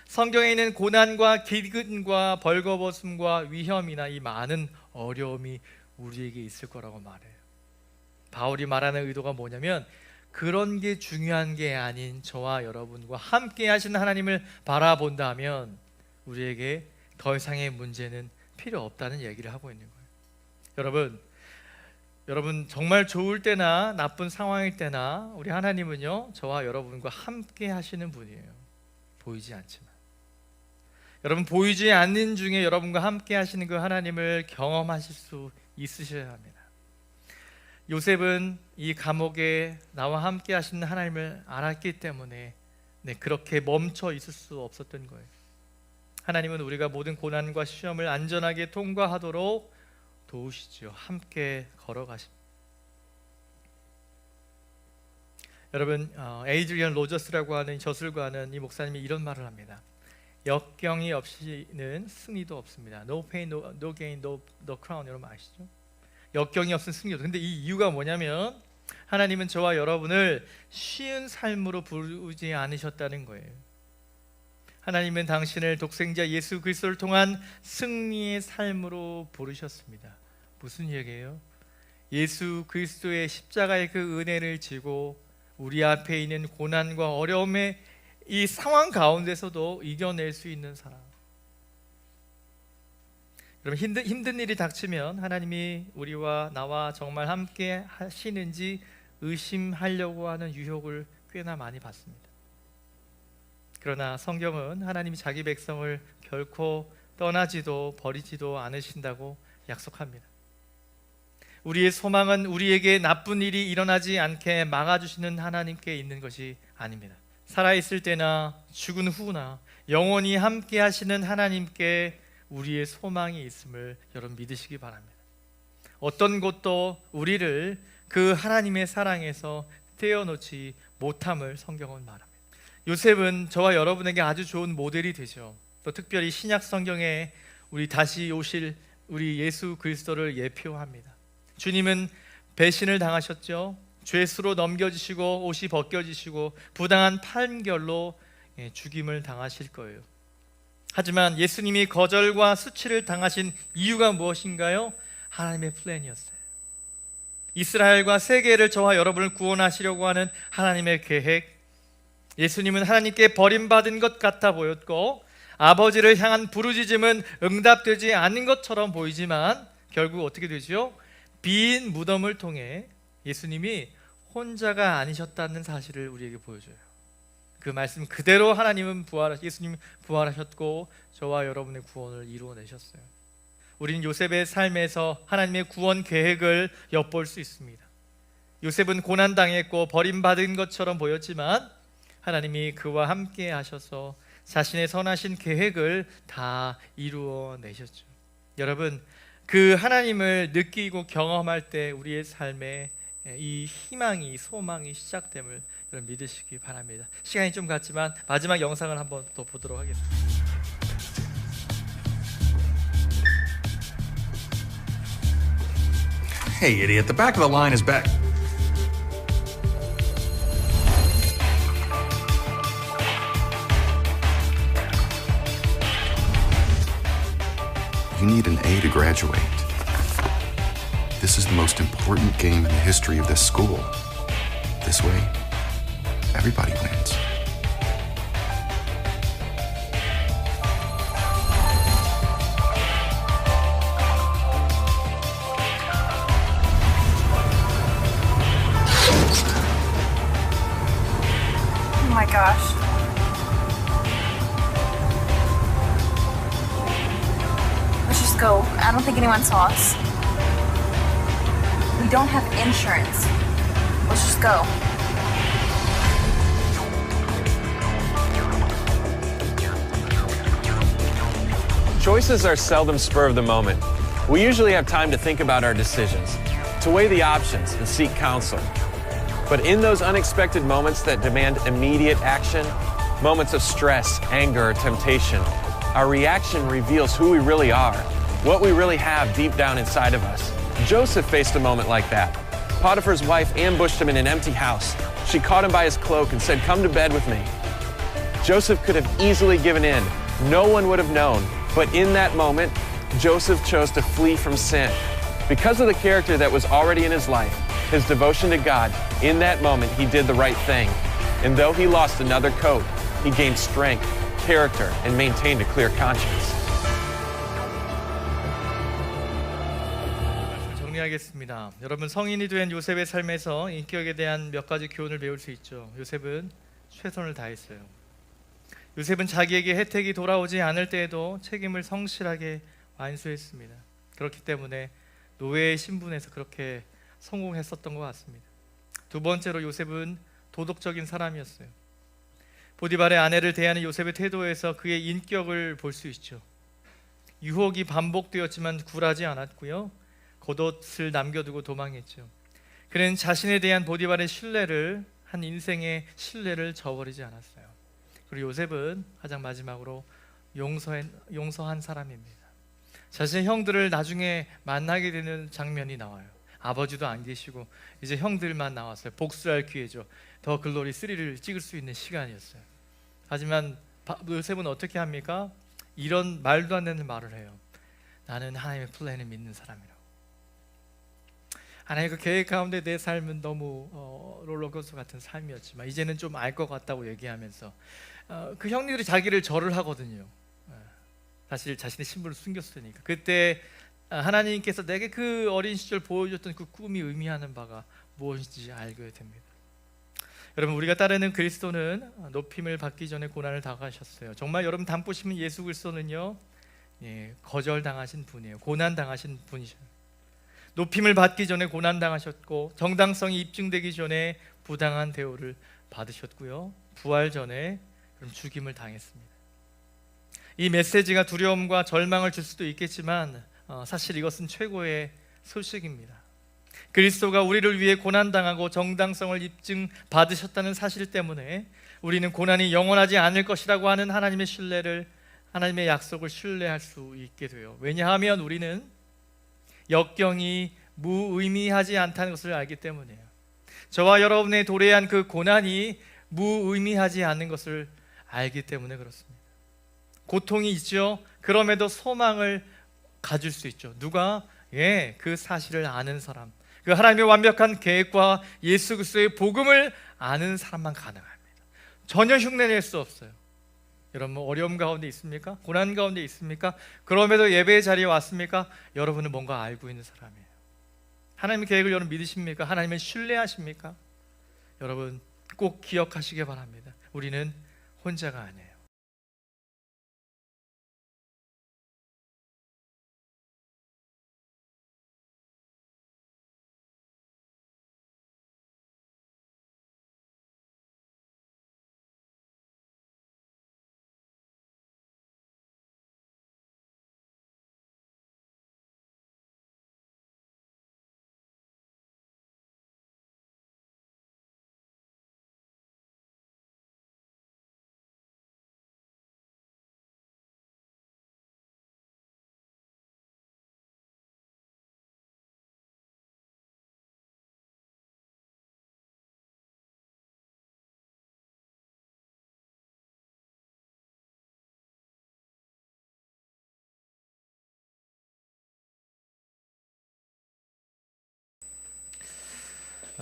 성경에 있는 고난과 기근과 벌거벗음과 위험이나 이 많은 어려움이 우리에게 있을 거라고 말해요. 바울이 말하는 의도가 뭐냐면, 그런 게 중요한 게 아닌 저와 여러분과 함께 하시는 하나님을 바라본다면 우리에게 더 이상의 문제는 필요 없다는 얘기를 하고 있는 거예요. 여러분 정말 좋을 때나 나쁜 상황일 때나 우리 하나님은요, 저와 여러분과 함께 하시는 분이에요. 보이지 않지만. 여러분 보이지 않는 중에 여러분과 함께 하시는 그 하나님을 경험하실 수 있으셔야 합니다. 요셉은 이 감옥에 나와 함께 하시는 하나님을 알았기 때문에 그렇게 멈춰 있을 수 없었던 거예요. 하나님은 우리가 모든 고난과 시험을 안전하게 통과하도록 도우시죠. 함께 걸어가십니다. 여러분 에이드리언 로저스라고 하는 저술가는 이 목사님이 이런 말을 합니다. 역경이 없이는 승리도 없습니다. No pain, no gain, no crown. 여러분 아시죠? 역경이 없으면 승리도. 근데 이 이유가 뭐냐면, 하나님은 저와 여러분을 쉬운 삶으로 부르지 않으셨다는 거예요. 하나님은 당신을 독생자 예수 그리스도를 통한 승리의 삶으로 부르셨습니다. 무슨 얘기예요? 예수 그리스도의 십자가의 그 은혜를 지고 우리 앞에 있는 고난과 어려움의 이 상황 가운데서도 이겨낼 수 있는 사람. 여러분 힘든 일이 닥치면 하나님이 우리와 나와 정말 함께 하시는지 의심하려고 하는 유혹을 꽤나 많이 받습니다. 그러나 성경은 하나님이 자기 백성을 결코 떠나지도 버리지도 않으신다고 약속합니다. 우리의 소망은 우리에게 나쁜 일이 일어나지 않게 막아주시는 하나님께 있는 것이 아닙니다. 살아있을 때나 죽은 후나 영원히 함께 하시는 하나님께 우리의 소망이 있음을 여러분 믿으시기 바랍니다. 어떤 것도 우리를 그 하나님의 사랑에서 떼어놓지 못함을 성경은 말합니다. 요셉은 저와 여러분에게 아주 좋은 모델이 되죠. 또 특별히 신약 성경에 우리 다시 오실 우리 예수 그리스도를 예표합니다. 주님은 배신을 당하셨죠. 죄수로 넘겨지시고 옷이 벗겨지시고 부당한 판결로 죽임을 당하실 거예요. 하지만 예수님이 거절과 수치를 당하신 이유가 무엇인가요? 하나님의 플랜이었어요. 이스라엘과 세계를 저와 여러분을 구원하시려고 하는 하나님의 계획. 예수님은 하나님께 버림받은 것 같아 보였고 아버지를 향한 부르짖음은 응답되지 않는 것처럼 보이지만 결국 어떻게 되죠? 빈 무덤을 통해 예수님이 혼자가 아니셨다는 사실을 우리에게 보여줘요. 그 말씀 그대로 예수님 부활하셨고 저와 여러분의 구원을 이루어내셨어요. 우리는 요셉의 삶에서 하나님의 구원 계획을 엿볼 수 있습니다. 요셉은 고난당했고 버림받은 것처럼 보였지만 하나님이 그와 함께 하셔서 자신의 선하신 계획을 다 이루어내셨죠. 여러분, 그 하나님을 느끼고 경험할 때 우리의 삶에 이 희망이, 소망이 시작됨을 여러분 믿으시기 바랍니다. 시간이 좀 갔지만 마지막 영상을 한번 더 보도록 하겠습니다. Hey, idiot, the back of the line is back. You need an A to graduate. This is the most important game in the history of this school. This way, everybody wins. Oh my gosh. Let's just go. I don't think anyone saw us. We don't have insurance. Let's just go. Choices are seldom spur of the moment. We usually have time to think about our decisions, to weigh the options and seek counsel. But in those unexpected moments that demand immediate action, moments of stress, anger, or temptation, our reaction reveals who we really are, what we really have deep down inside of us. Joseph faced a moment like that. Potiphar's wife ambushed him in an empty house. She caught him by his cloak and said, "Come to bed with me." Joseph could have easily given in. No one would have known. But in that moment, Joseph chose to flee from sin. Because of the character that was already in his life, his devotion to God, in that moment, he did the right thing. And though he lost another coat, he gained strength, character, and maintained a clear conscience. 정리하겠습니다. 여러분, 성인이 된 요셉의 삶에서 인격에 대한 몇 가지 교훈을 배울 수 있죠. 요셉은 최선을 다했어요. 요셉은 자기에게 혜택이 돌아오지 않을 때에도 책임을 성실하게 완수했습니다. 그렇기 때문에 노예의 신분에서 그렇게 성공했었던 것 같습니다. 두 번째로 요셉은 도덕적인 사람이었어요. 보디발의 아내를 대하는 요셉의 태도에서 그의 인격을 볼 수 있죠. 유혹이 반복되었지만 굴하지 않았고요. 겉옷을 남겨두고 도망했죠. 그는 자신에 대한 보디발의 신뢰를, 한 인생의 신뢰를 저버리지 않았어요. 그리고 요셉은 가장 마지막으로 용서한 사람입니다. 자신의 형들을 나중에 만나게 되는 장면이 나와요. 아버지도 안 계시고 이제 형들만 나왔어요. 복수할 기회죠. 더 글로리 3를 찍을 수 있는 시간이었어요. 하지만 요셉은 어떻게 합니까? 이런 말도 안 되는 말을 해요. 나는 하나님의 플랜을 믿는 사람이라고. 하나님의 그 계획 가운데 내 삶은 너무 롤러코스터 같은 삶이었지만 이제는 좀 알 것 같다고 얘기하면서 그 형님들이 자기를 절을 하거든요. 사실 자신의 신분을 숨겼으니까. 그때 하나님께서 내게 그 어린 시절 보여줬던 그 꿈이 의미하는 바가 무엇인지 알게 됩니다. 여러분, 우리가 따르는 그리스도는 높임을 받기 전에 고난을 당하셨어요. 정말 여러분 닮보시면 예수 그리스도는요, 거절당하신 분이에요. 고난당하신 분이셔요. 높임을 받기 전에 고난당하셨고 정당성이 입증되기 전에 부당한 대우를 받으셨고요. 부활 전에 그럼 죽임을 당했습니다. 이 메시지가 두려움과 절망을 줄 수도 있겠지만 사실 이것은 최고의 소식입니다. 그리스도가 우리를 위해 고난당하고 정당성을 입증받으셨다는 사실 때문에 우리는 고난이 영원하지 않을 것이라고 하는 하나님의 신뢰를, 하나님의 약속을 신뢰할 수 있게 돼요. 왜냐하면 우리는 역경이 무의미하지 않다는 것을 알기 때문이에요. 저와 여러분의 도래한 그 고난이 무의미하지 않는 것을 알기 때문에 그렇습니다. 고통이 있죠. 그럼에도 소망을 가질 수 있죠. 누가? 그 사실을 아는 사람, 그 하나님의 완벽한 계획과 예수 그리스도의 복음을 아는 사람만 가능합니다. 전혀 흉내낼 수 없어요. 여러분, 어려움 가운데 있습니까? 고난 가운데 있습니까? 그럼에도 예배의 자리에 왔습니까? 여러분은 뭔가 알고 있는 사람이에요. 하나님의 계획을 여러분 믿으십니까? 하나님을 신뢰하십니까? 여러분 꼭 기억하시기 바랍니다. 우리는 혼자가 아니에요.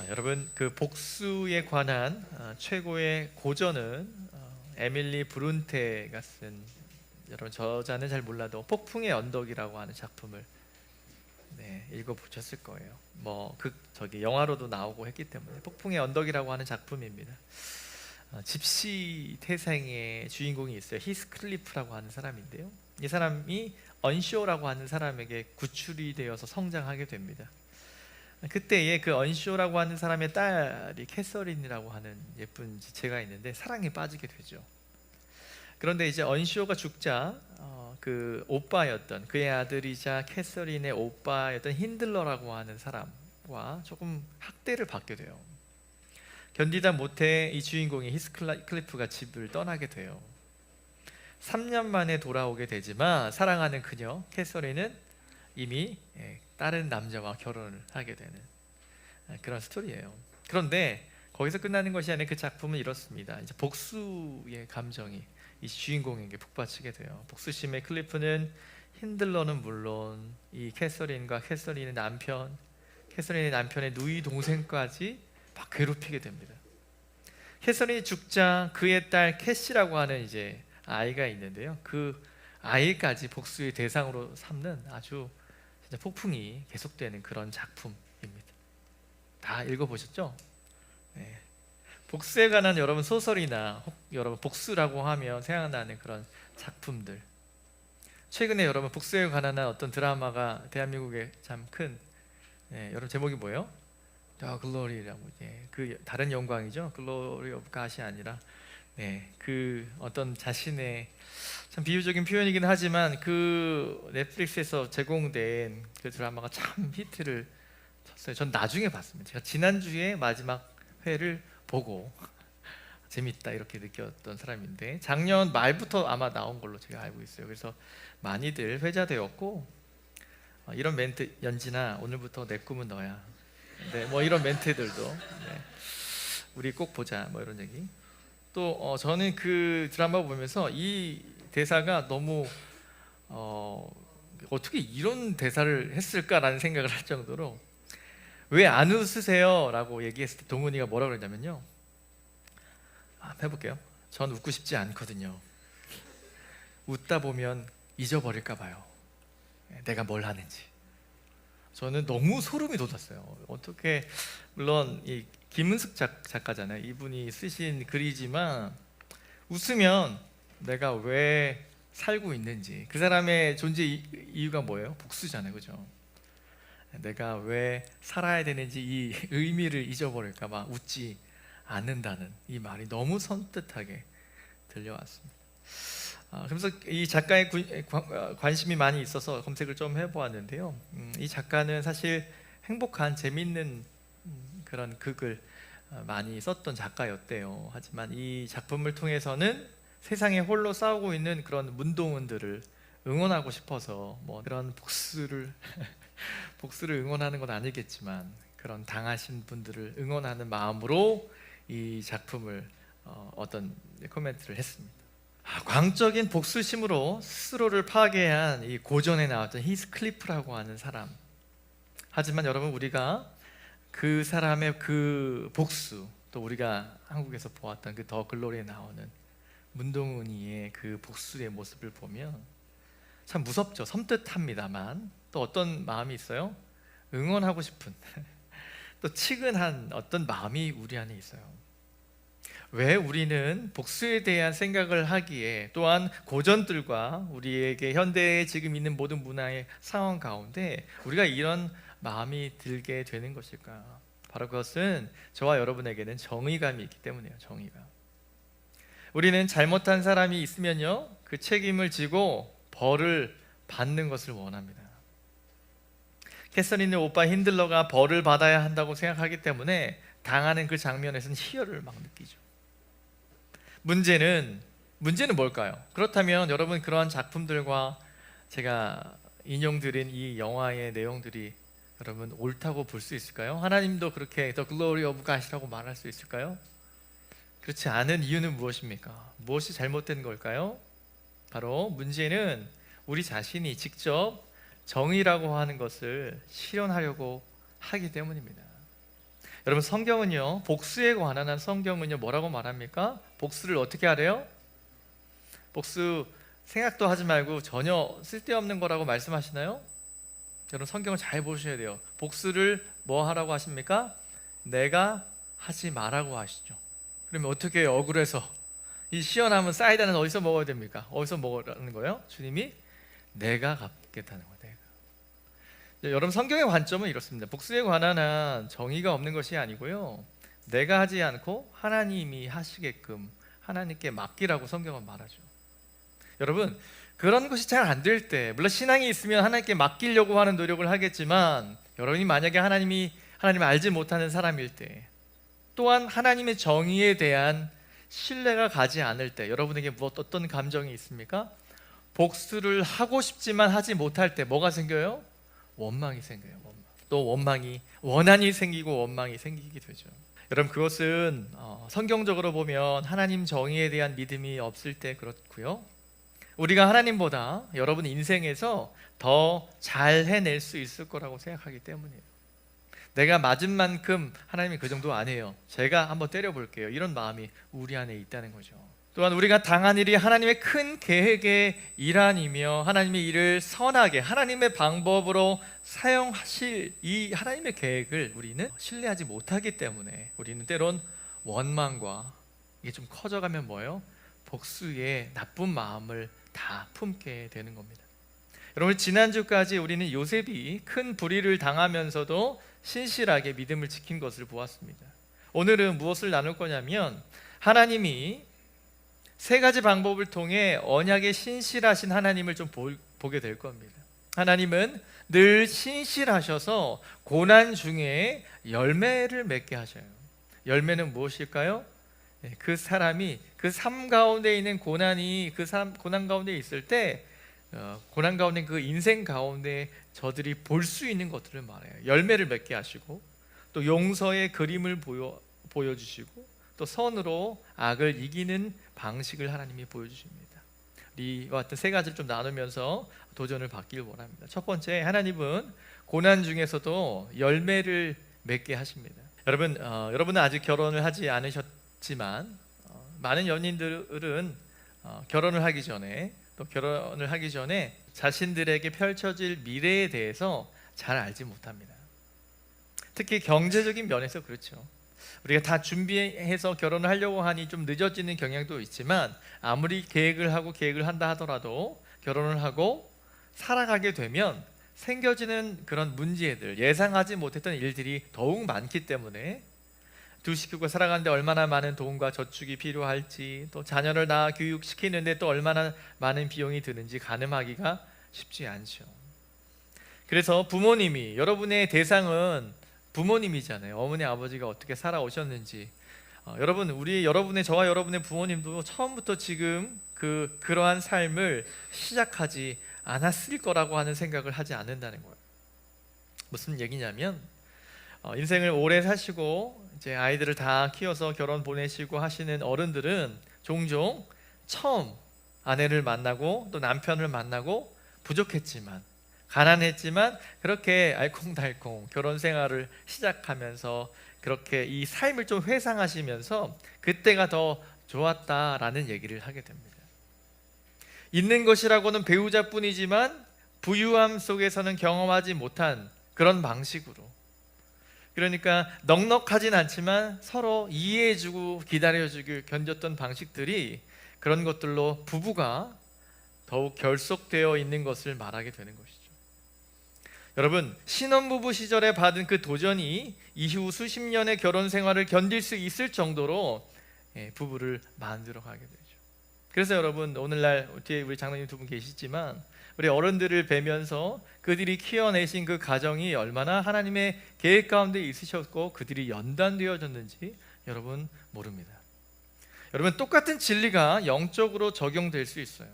여러분 그 복수에 관한 최고의 고전은 에밀리 브룬테가 쓴, 여러분 저자는 잘 몰라도 폭풍의 언덕이라고 하는 작품을 읽어보셨을 거예요. 뭐 저기 영화로도 나오고 했기 때문에 폭풍의 언덕이라고 하는 작품입니다. 집시 태생의 주인공이 있어요. 히스클리프라고 하는 사람인데요. 이 사람이 언쇼라고 하는 사람에게 구출이 되어서 성장하게 됩니다. 그때에 그 언쇼라고 하는 사람의 딸이 캐서린이라고 하는 예쁜 지체가 있는데 사랑에 빠지게 되죠. 그런데 이제 언쇼가 죽자 그 오빠였던, 그의 아들이자 캐서린의 오빠였던 힌들러라고 하는 사람과 조금 학대를 받게 돼요. 견디다 못해 이 주인공이 히스클리프가 집을 떠나게 돼요. 3년 만에 돌아오게 되지만 사랑하는 그녀 캐서린은 이미 다른 남자와 결혼을 하게 되는 그런 스토리예요. 그런데 거기서 끝나는 것이 아니라 그 작품은 이렇습니다. 이제 복수의 감정이 이 주인공에게 북받치게 돼요. 복수심의 클리프는 힌들러는 물론 이 캐서린과 캐서린의 남편의 누이 동생까지 막 괴롭히게 됩니다. 캐서린이 죽자 그의 딸 캐시라고 하는 이제 아이가 있는데요. 그 아이까지 복수의 대상으로 삼는 아주 진짜 폭풍이 계속되는 그런 작품입니다. 다 읽어보셨죠? 네. 복수에 관한 여러분 소설이나 여러분 복수라고 하면 생각나는 그런 작품들, 최근에 여러분 복수에 관한 어떤 드라마가 대한민국에 참 큰 여러분 제목이 뭐예요? 글로리라고, 그 다른 영광이죠. 글로리 오브 갓이 아니라 그 어떤 자신의 참 비유적인 표현이긴 하지만 그 넷플릭스에서 제공된 그 드라마가 참 히트를 쳤어요. 전 나중에 봤습니다. 제가 지난주에 마지막 회를 보고 재밌다 이렇게 느꼈던 사람인데 작년 말부터 아마 나온 걸로 제가 알고 있어요. 그래서 많이들 회자되었고 이런 멘트, 연진아 오늘부터 내 꿈은 너야, 뭐 이런 멘트들도 우리 꼭 보자 뭐 이런 얘기. 또 저는 그 드라마 보면서 이 대사가 너무 어떻게 이런 대사를 했을까라는 생각을 할 정도로, 왜 안 웃으세요? 라고 얘기했을 때 동훈이가 뭐라고 그랬냐면요, 해볼게요. 전 웃고 싶지 않거든요. 웃다 보면 잊어버릴까 봐요, 내가 뭘 하는지. 저는 너무 소름이 돋았어요. 어떻게, 물론 이 김은숙 작가잖아요. 이분이 쓰신 글이지만 웃으면 내가 왜 살고 있는지, 그 사람의 존재 이유가 뭐예요? 복수잖아요, 그죠? 내가 왜 살아야 되는지 이 의미를 잊어버릴까 봐 웃지 않는다는 이 말이 너무 선뜻하게 들려왔습니다. 그래서 이 작가의 관심이 많이 있어서 검색을 좀 해보았는데요. 이 작가는 사실 행복한 재밌는 그런 극을 많이 썼던 작가였대요. 하지만 이 작품을 통해서는 세상에 홀로 싸우고 있는 그런 문동은들을 응원하고 싶어서 뭐 그런 복수를 응원하는 건 아니겠지만 그런 당하신 분들을 응원하는 마음으로 이 작품을 어떤 코멘트를 했습니다. 광적인 복수심으로 스스로를 파괴한 이 고전에 나왔던 히스클리프라고 하는 사람. 하지만 여러분, 우리가 그 사람의 그 복수, 또 우리가 한국에서 보았던 그 더 글로리에 나오는 문동은이의 그 복수의 모습을 보면 참 무섭죠. 섬뜩합니다만 또 어떤 마음이 있어요? 응원하고 싶은 또 측은한 어떤 마음이 우리 안에 있어요. 왜 우리는 복수에 대한 생각을 하기에, 또한 고전들과 우리에게 현대에 지금 있는 모든 문화의 상황 가운데 우리가 이런 마음이 들게 되는 것일까? 바로 그것은 저와 여러분에게는 정의감이 있기 때문이에요. 정의감. 우리는 잘못한 사람이 있으면요, 그 책임을 지고 벌을 받는 것을 원합니다. 캐서린의 오빠 힌들러가 벌을 받아야 한다고 생각하기 때문에 당하는 그 장면에서는 희열을 막 느끼죠. 문제는 뭘까요? 그렇다면 여러분, 그러한 작품들과 제가 인용드린 이 영화의 내용들이 여러분 옳다고 볼 수 있을까요? 하나님도 그렇게 The Glory of God이라고 말할 수 있을까요? 그렇지 않은 이유는 무엇입니까? 무엇이 잘못된 걸까요? 바로 문제는 우리 자신이 직접 정의라고 하는 것을 실현하려고 하기 때문입니다. 여러분 성경은요, 복수에 관한 성경은요 뭐라고 말합니까? 복수를 어떻게 하래요? 복수 생각도 하지 말고 전혀 쓸데없는 거라고 말씀하시나요? 여러분 성경을 잘 보셔야 돼요. 복수를 뭐 하라고 하십니까? 내가 하지 말라고 하시죠. 그러면 어떻게 해요? 억울해서 이 시원함은 사이다는 어디서 먹어야 됩니까? 어디서 먹으라는 거예요? 주님이 내가 갚겠다는 거예요. 내가. 여러분 성경의 관점은 이렇습니다. 복수에 관한 정의가 없는 것이 아니고요, 내가 하지 않고 하나님이 하시게끔 하나님께 맡기라고 성경은 말하죠. 여러분 그런 것이 잘 안 될 때, 물론 신앙이 있으면 하나님께 맡기려고 하는 노력을 하겠지만, 여러분이 만약에 하나님을 알지 못하는 사람일 때, 또한 하나님의 정의에 대한 신뢰가 가지 않을 때 여러분에게 어떤 감정이 있습니까? 복수를 하고 싶지만 하지 못할 때 뭐가 생겨요? 원망이 생겨요. 또 원한이 생기고 원망이 생기게 되죠. 여러분 그것은 성경적으로 보면 하나님 정의에 대한 믿음이 없을 때 그렇고요, 우리가 하나님보다 여러분 인생에서 더 잘 해낼 수 있을 거라고 생각하기 때문이에요. 내가 맞은 만큼 하나님이 그 정도 안 해요, 제가 한번 때려볼게요, 이런 마음이 우리 안에 있다는 거죠. 또한 우리가 당한 일이 하나님의 큰 계획의 일환이며 하나님의 일을 선하게 하나님의 방법으로 사용하실 이 하나님의 계획을 우리는 신뢰하지 못하기 때문에 우리는 때론 원망과, 이게 좀 커져가면 뭐예요? 복수의 나쁜 마음을 다 품게 되는 겁니다. 여러분 지난주까지 우리는 요셉이 큰 불의를 당하면서도 신실하게 믿음을 지킨 것을 보았습니다. 오늘은 무엇을 나눌 거냐면, 하나님이 세 가지 방법을 통해 언약에 신실하신 하나님을 좀 보게 될 겁니다. 하나님은 늘 신실하셔서 고난 중에 열매를 맺게 하셔요. 열매는 무엇일까요? 그 사람이 그 삶 가운데 있는 고난이, 고난 가운데 있을 때, 고난 가운데 그 인생 가운데 저들이 볼 수 있는 것들을 말해요. 열매를 맺게 하시고, 또 용서의 그림을 보여주시고, 또 선으로 악을 이기는 방식을 하나님이 보여주십니다. 이와 같은 세 가지를 좀 나누면서 도전을 받길 원합니다. 첫 번째, 하나님은 고난 중에서도 열매를 맺게 하십니다. 여러분은 아직 결혼을 하지 않으셨지만, 많은 연인들은 결혼을 하기 전에 자신들에게 펼쳐질 미래에 대해서 잘 알지 못합니다. 특히 경제적인 면에서 그렇죠. 우리가 다 준비해서 결혼을 하려고 하니 좀 늦어지는 경향도 있지만, 아무리 계획을 한다 하더라도 결혼을 하고 살아가게 되면 생겨지는 그런 문제들, 예상하지 못했던 일들이 더욱 많기 때문에 두 식구가 살아가는데 얼마나 많은 돈과 저축이 필요할지, 또 자녀를 낳아 교육시키는데 또 얼마나 많은 비용이 드는지 가늠하기가 쉽지 않죠. 그래서 부모님이, 여러분의 대상은 부모님이잖아요. 어머니 아버지가 어떻게 살아오셨는지, 저와 여러분의 부모님도 처음부터 지금 그러한 삶을 시작하지 않았을 거라고 하는 생각을 하지 않는다는 거예요. 무슨 얘기냐면, 인생을 오래 사시고 이제 아이들을 다 키워서 결혼 보내시고 하시는 어른들은 종종 처음 아내를 만나고 또 남편을 만나고 부족했지만, 가난했지만 그렇게 알콩달콩 결혼 생활을 시작하면서 그렇게 이 삶을 좀 회상하시면서 그때가 더 좋았다라는 얘기를 하게 됩니다. 있는 것이라고는 배우자뿐이지만 부유함 속에서는 경험하지 못한 그런 방식으로, 그러니까 넉넉하진 않지만 서로 이해해주고 기다려주길 견뎠던 방식들이, 그런 것들로 부부가 더욱 결속되어 있는 것을 말하게 되는 것이죠. 여러분, 신혼부부 시절에 받은 그 도전이 이후 수십 년의 결혼 생활을 견딜 수 있을 정도로 부부를 만들어가게 되죠. 그래서 여러분, 오늘날 뒤에 우리 장로님 두 분 계시지만 우리 어른들을 뵈면서 그들이 키워내신 그 가정이 얼마나 하나님의 계획 가운데 있으셨고 그들이 연단되어졌는지 여러분 모릅니다. 여러분, 똑같은 진리가 영적으로 적용될 수 있어요.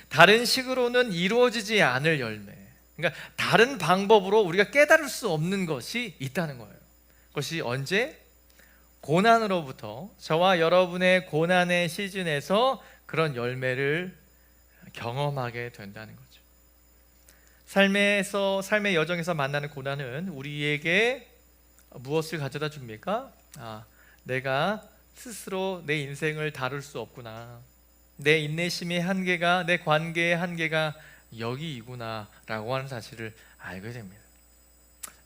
다른 식으로는 이루어지지 않을 열매, 그러니까 다른 방법으로 우리가 깨달을 수 없는 것이 있다는 거예요. 그것이 언제? 고난으로부터, 저와 여러분의 고난의 시즌에서 그런 열매를 경험하게 된다는 거죠. 삶의 여정에서 만나는 고난은 우리에게 무엇을 가져다 줍니까? 내가 스스로 내 인생을 다룰 수 없구나. 내 인내심의 한계가, 내 관계의 한계가 여기이구나 라고 하는 사실을 알게 됩니다.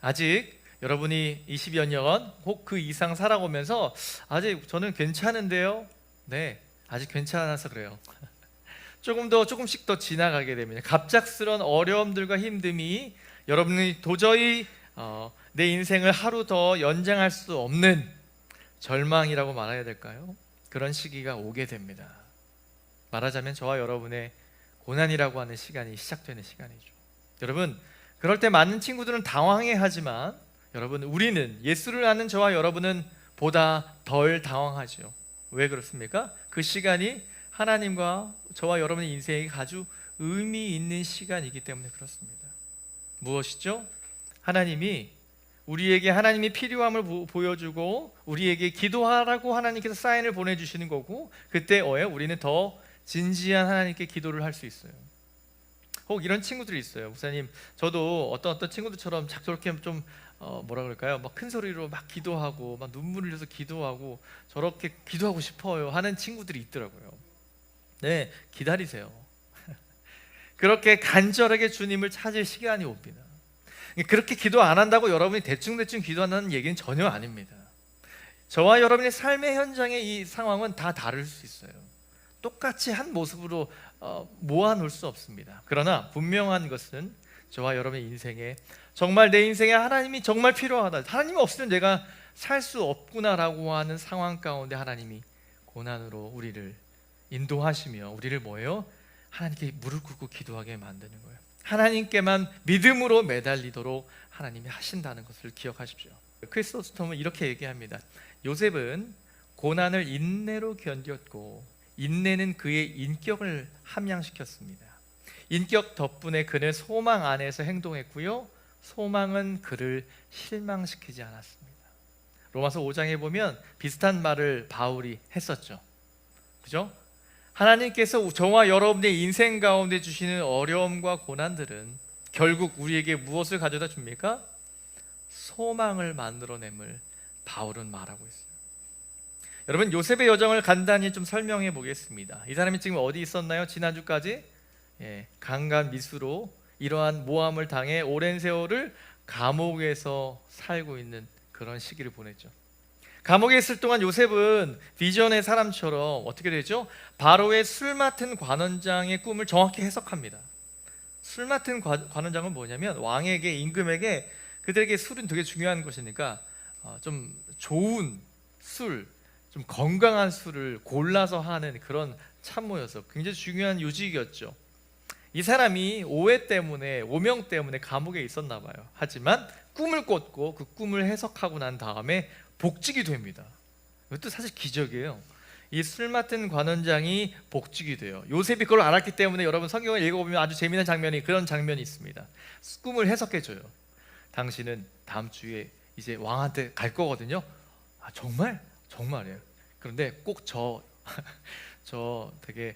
아직 여러분이 20여 년 혹 그 이상 살아오면서 아직 저는 괜찮은데요? 네, 아직 괜찮아서 그래요. 조금씩 더 지나가게 됩니다. 갑작스런 어려움들과 힘듦이 여러분이 도저히 내 인생을 하루 더 연장할 수 없는 절망이라고 말해야 될까요? 그런 시기가 오게 됩니다. 말하자면 저와 여러분의 고난이라고 하는 시간이 시작되는 시간이죠. 여러분, 그럴 때 많은 친구들은 당황해하지만 여러분, 우리는, 예수를 아는 저와 여러분은 보다 덜 당황하죠. 왜 그렇습니까? 그 시간이 하나님과 저와 여러분의 인생에 아주 의미 있는 시간이기 때문에 그렇습니다. 무엇이죠? 하나님이 우리에게 하나님이 필요함을 보여주고 우리에게 기도하라고 하나님께서 사인을 보내주시는 거고, 그때 우리는 더 진지한 하나님께 기도를 할 수 있어요. 혹 이런 친구들이 있어요. 목사님, 저도 어떤 친구들처럼 저렇게 좀 뭐라 그럴까요? 막 큰 소리로 막 기도하고 막 눈물을 흘려서 기도하고 저렇게 기도하고 싶어요 하는 친구들이 있더라고요. 네, 기다리세요. 그렇게 간절하게 주님을 찾을 시간이 옵니다. 그렇게 기도 안 한다고 여러분이 대충 기도한다는 얘기는 전혀 아닙니다. 저와 여러분의 삶의 현장의 이 상황은 다 다를 수 있어요. 똑같이 한 모습으로 모아놓을 수 없습니다. 그러나 분명한 것은 저와 여러분의 인생에 정말 내 인생에 하나님이 정말 필요하다, 하나님이 없으면 내가 살 수 없구나라고 하는 상황 가운데 하나님이 고난으로 우리를 인도하시며 우리를 하나님께 무릎 꿇고 기도하게 만드는 거예요. 하나님께만 믿음으로 매달리도록 하나님이 하신다는 것을 기억하십시오. 크리스토스톰은 이렇게 얘기합니다. 요셉은 고난을 인내로 견뎠고 인내는 그의 인격을 함양시켰습니다. 인격 덕분에 그는 소망 안에서 행동했고요, 소망은 그를 실망시키지 않았습니다. 로마서 5장에 보면 비슷한 말을 바울이 했었죠. 그죠? 하나님께서 저와 여러분의 인생 가운데 주시는 어려움과 고난들은 결국 우리에게 무엇을 가져다 줍니까? 소망을 만들어냄을 바울은 말하고 있어요. 여러분, 요셉의 여정을 간단히 좀 설명해 보겠습니다. 이 사람이 지금 어디 있었나요? 지난주까지 강간 미수로 이러한 모함을 당해 오랜 세월을 감옥에서 살고 있는 그런 시기를 보냈죠. 감옥에 있을 동안 요셉은 비전의 사람처럼 어떻게 되죠? 바로의 술 맡은 관원장의 꿈을 정확히 해석합니다. 술 맡은 관원장은 뭐냐면 왕에게, 임금에게 그들에게 술은 되게 중요한 것이니까 좀 좋은 술, 좀 건강한 술을 골라서 하는 그런 참모여서 굉장히 중요한 요직이었죠. 이 사람이 오해 때문에, 오명 때문에 감옥에 있었나 봐요. 하지만 꿈을 꿨고 그 꿈을 해석하고 난 다음에 복직이 됩니다. 이것도 사실 기적이에요. 이 술 맡은 관원장이 복직이 돼요. 요셉이 그걸 알았기 때문에 여러분 성경을 읽어보면 아주 재미난 장면이, 그런 장면이 있습니다. 꿈을 해석해줘요. 당신은 다음 주에 이제 왕한테 갈 거거든요. 정말? 정말이에요. 그런데 꼭 저 되게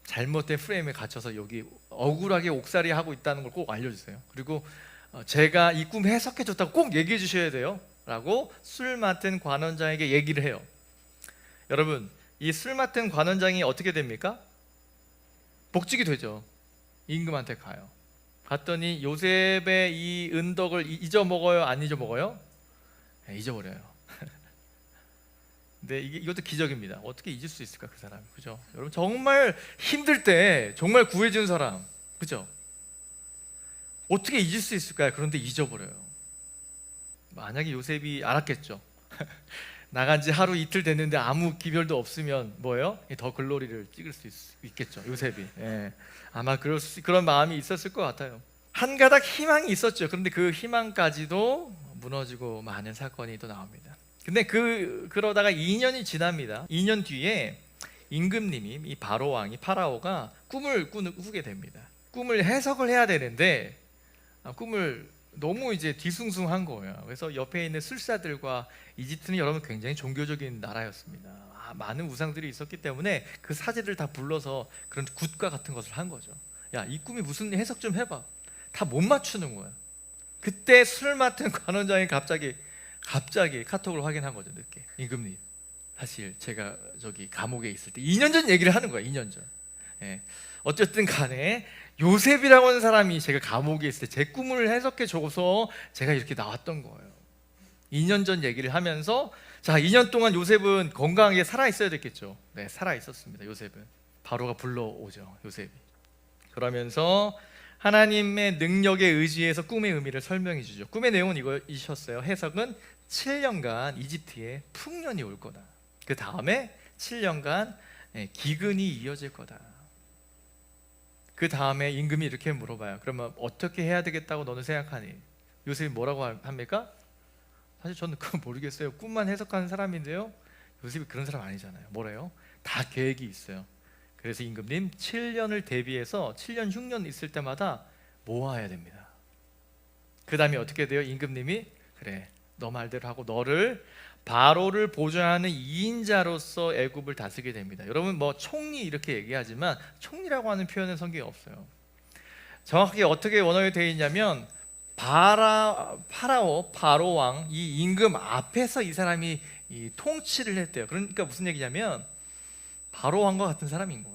잘못된 프레임에 갇혀서 여기 억울하게 옥살이 하고 있다는 걸 꼭 알려주세요. 그리고 제가 이 꿈 해석해줬다고 꼭 얘기해 주셔야 돼요 라고 술 맡은 관원장에게 얘기를 해요. 여러분, 이 술 맡은 관원장이 어떻게 됩니까? 복직이 되죠. 임금한테 가요. 갔더니 요셉의 이 은덕을 잊어먹어요? 안 잊어먹어요? 네, 잊어버려요. 근데 이것도 기적입니다. 어떻게 잊을 수 있을까, 그 사람. 그죠? 여러분, 정말 힘들 때 정말 구해준 사람, 그죠? 어떻게 잊을 수 있을까요? 그런데 잊어버려요. 만약에 요셉이 알았겠죠. 나간 지 하루 이틀 됐는데 아무 기별도 없으면 더 글로리를 찍을 수 있겠죠, 요셉이. 아마 그런 마음이 있었을 것 같아요. 한 가닥 희망이 있었죠. 그런데 그 희망까지도 무너지고 많은 사건이 또 나옵니다. 근데 그러다가 2년이 지납니다. 2년 뒤에 임금님이, 이 바로 왕이, 파라오가 꿈을 꾸게 됩니다. 꿈을 해석을 해야 되는데 꿈을 너무 이제 뒤숭숭한 거예요. 그래서 옆에 있는 술사들과, 이집트는 여러분 굉장히 종교적인 나라였습니다. 많은 우상들이 있었기 때문에 그 사제들 다 불러서 그런 굿과 같은 것을 한 거죠. 야, 이 꿈이 무슨 해석 좀 해봐. 다 못 맞추는 거예요. 그때 술 맡은 관원장이 갑자기 갑자기 카톡을 확인한 거죠. 늦게. 임금님, 사실 제가 저기 감옥에 있을 때 2년 전 얘기를 하는 거예요. 2년 전. 예. 어쨌든 간에 요셉이라고 하는 사람이 제가 감옥에 있을 때 제 꿈을 해석해 줘서 제가 이렇게 나왔던 거예요. 2년 전 얘기를 하면서, 자, 2년 동안 요셉은 건강하게 살아 있어야 됐겠죠. 네, 살아 있었습니다. 요셉은. 바로가 불러오죠. 요셉이. 그러면서 하나님의 능력에 의지해서 꿈의 의미를 설명해 주죠. 꿈의 내용은 이거이셨어요. 해석은 7년간 이집트에 풍년이 올 거다. 그 다음에 7년간 기근이 이어질 거다. 그 다음에 임금이 이렇게 물어봐요. 그러면 어떻게 해야 되겠다고 너는 생각하니? 요셉이 뭐라고 합니까? 사실 저는 그건 모르겠어요. 꿈만 해석하는 사람인데요. 요셉이 그런 사람 아니잖아요. 뭐래요? 다 계획이 있어요. 그래서 임금님 7년을 대비해서 7년 흉년 있을 때마다 모아야 됩니다. 그 다음에 어떻게 돼요? 임금님이 그래, 너 말대로 하고 너를 바로를 보좌하는 2인자로서 애굽을 다스리게 됩니다. 여러분 뭐 총리 이렇게 얘기하지만 총리라고 하는 표현은 성경에 없어요. 정확하게 어떻게 원어에 되어 있냐면 바로 왕, 이 임금 앞에서 이 사람이 이 통치를 했대요. 그러니까 무슨 얘기냐면 바로 왕과 같은 사람인 거예요.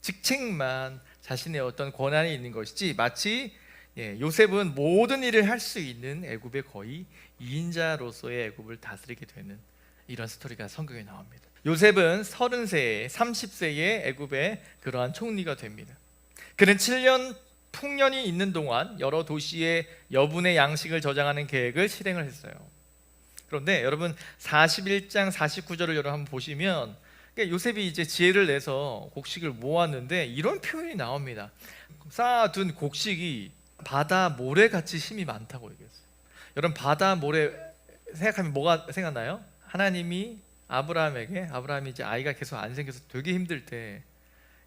직책만 자신의 어떤 권한이 있는 것이지, 마치 요셉은 모든 일을 할 수 있는 애굽의 거의 2인자로서의 애굽을 다스리게 되는 이런 스토리가 성경에 나옵니다. 요셉은 30세에 30세에 애굽의 그러한 총리가 됩니다. 그는 7년 풍년이 있는 동안 여러 도시의 여분의 양식을 저장하는 계획을 실행을 했어요. 그런데 여러분 41장 49절을 여러분 한번 보시면, 요셉이 이제 지혜를 내서 곡식을 모았는데 이런 표현이 나옵니다. 쌓아둔 곡식이 바다 모래같이 힘이 많다고 얘기했어요. 여러분 바다 모래 생각하면 뭐가 생각나요? 하나님이 아브라함이 이제 아이가 계속 안 생겨서 되게 힘들 때,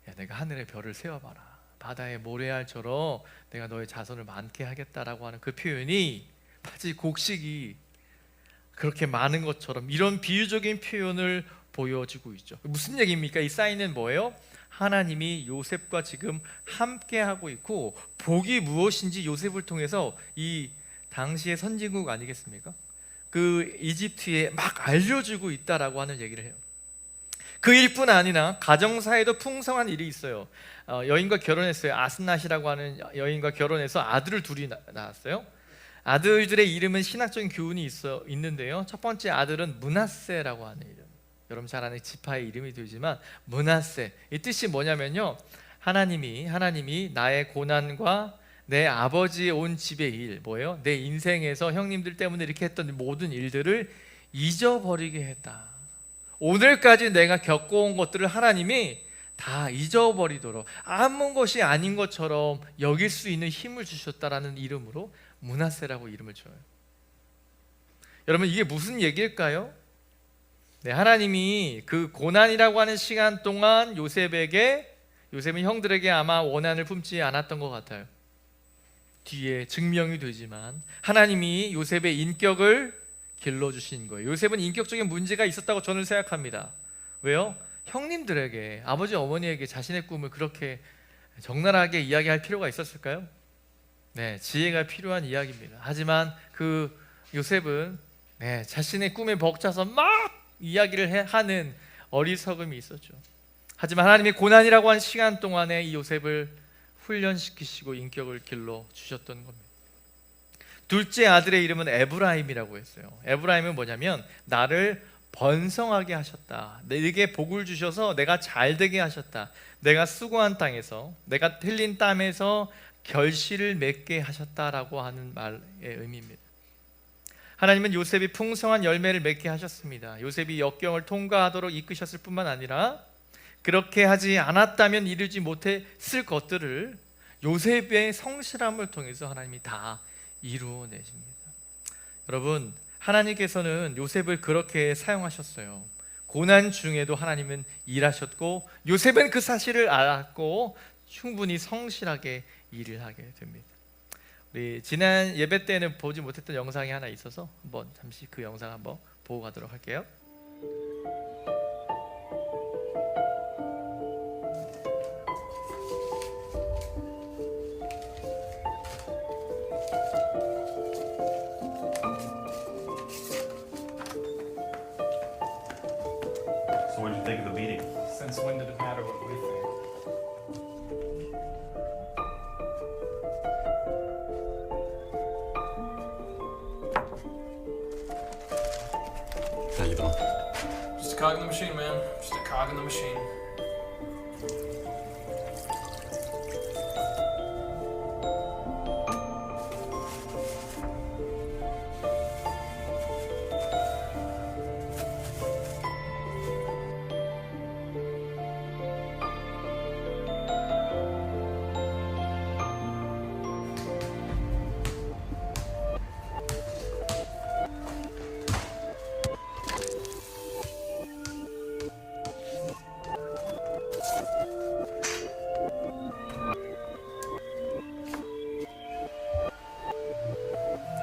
야, 내가 하늘의 별을 세워봐라, 바다의 모래알처럼 내가 너의 자손을 많게 하겠다라고 하는 그 표현이 마치 곡식이 그렇게 많은 것처럼 이런 비유적인 표현을 보여주고 있죠. 무슨 얘기입니까? 이 사인은 뭐예요? 하나님이 요셉과 지금 함께 하고 있고, 복이 무엇인지 요셉을 통해서 이 당시의 선진국 아니겠습니까? 그 이집트에 막 알려주고 있다라고 하는 얘기를 해요. 그 일뿐 아니라 가정사에도 풍성한 일이 있어요. 여인과 결혼했어요. 아스낫이라고 하는 여인과 결혼해서 아들을 둘이 낳았어요. 아들들의 이름은 신학적인 교훈이 있는데요. 첫 번째 아들은 므낫세라고 하는 이름. 여러분 잘 아는 지파의 이름이 되지만 므낫세, 이 뜻이 뭐냐면요, 하나님이 나의 고난과 내 아버지의 온 집의 일, 뭐예요? 내 인생에서 형님들 때문에 이렇게 했던 모든 일들을 잊어버리게 했다. 오늘까지 내가 겪어온 것들을 하나님이 다 잊어버리도록 아무 것이 아닌 것처럼 여길 수 있는 힘을 주셨다라는 이름으로 므낫세라고 이름을 줘요. 여러분 이게 무슨 얘기일까요? 네, 하나님이 그 고난이라고 하는 시간 동안 요셉은 형들에게 아마 원한을 품지 않았던 것 같아요. 뒤에 증명이 되지만 하나님이 요셉의 인격을 길러주신 거예요. 요셉은 인격적인 문제가 있었다고 저는 생각합니다. 왜요? 형님들에게, 아버지 어머니에게 자신의 꿈을 그렇게 적나라하게 이야기할 필요가 있었을까요? 네, 지혜가 필요한 이야기입니다. 하지만 그 요셉은 자신의 꿈에 벅차서 막 이야기를 하는 어리석음이 있었죠. 하지만 하나님이 고난이라고 하는 시간 동안에 이 요셉을 훈련시키시고 인격을 길러 주셨던 겁니다. 둘째 아들의 이름은 에브라임이라고 했어요. 에브라임은 뭐냐면 나를 번성하게 하셨다, 내게 복을 주셔서 내가 잘되게 하셨다, 내가 수고한 땅에서, 내가 흘린 땀에서 결실을 맺게 하셨다라고 하는 말의 의미입니다. 하나님은 요셉이 풍성한 열매를 맺게 하셨습니다. 요셉이 역경을 통과하도록 이끄셨을 뿐만 아니라 그렇게 하지 않았다면 이루지 못했을 것들을 요셉의 성실함을 통해서 하나님이 다 이루어내십니다. 여러분, 하나님께서는 요셉을 그렇게 사용하셨어요. 고난 중에도 하나님은 일하셨고 요셉은 그 사실을 알았고 충분히 성실하게 일을 하게 됩니다. 우리 지난 예배 때는 보지 못했던 영상이 하나 있어서 한번 잠시 그 영상 한번 보고 가도록 할게요. cog in the machine, man. Just a cog in the machine.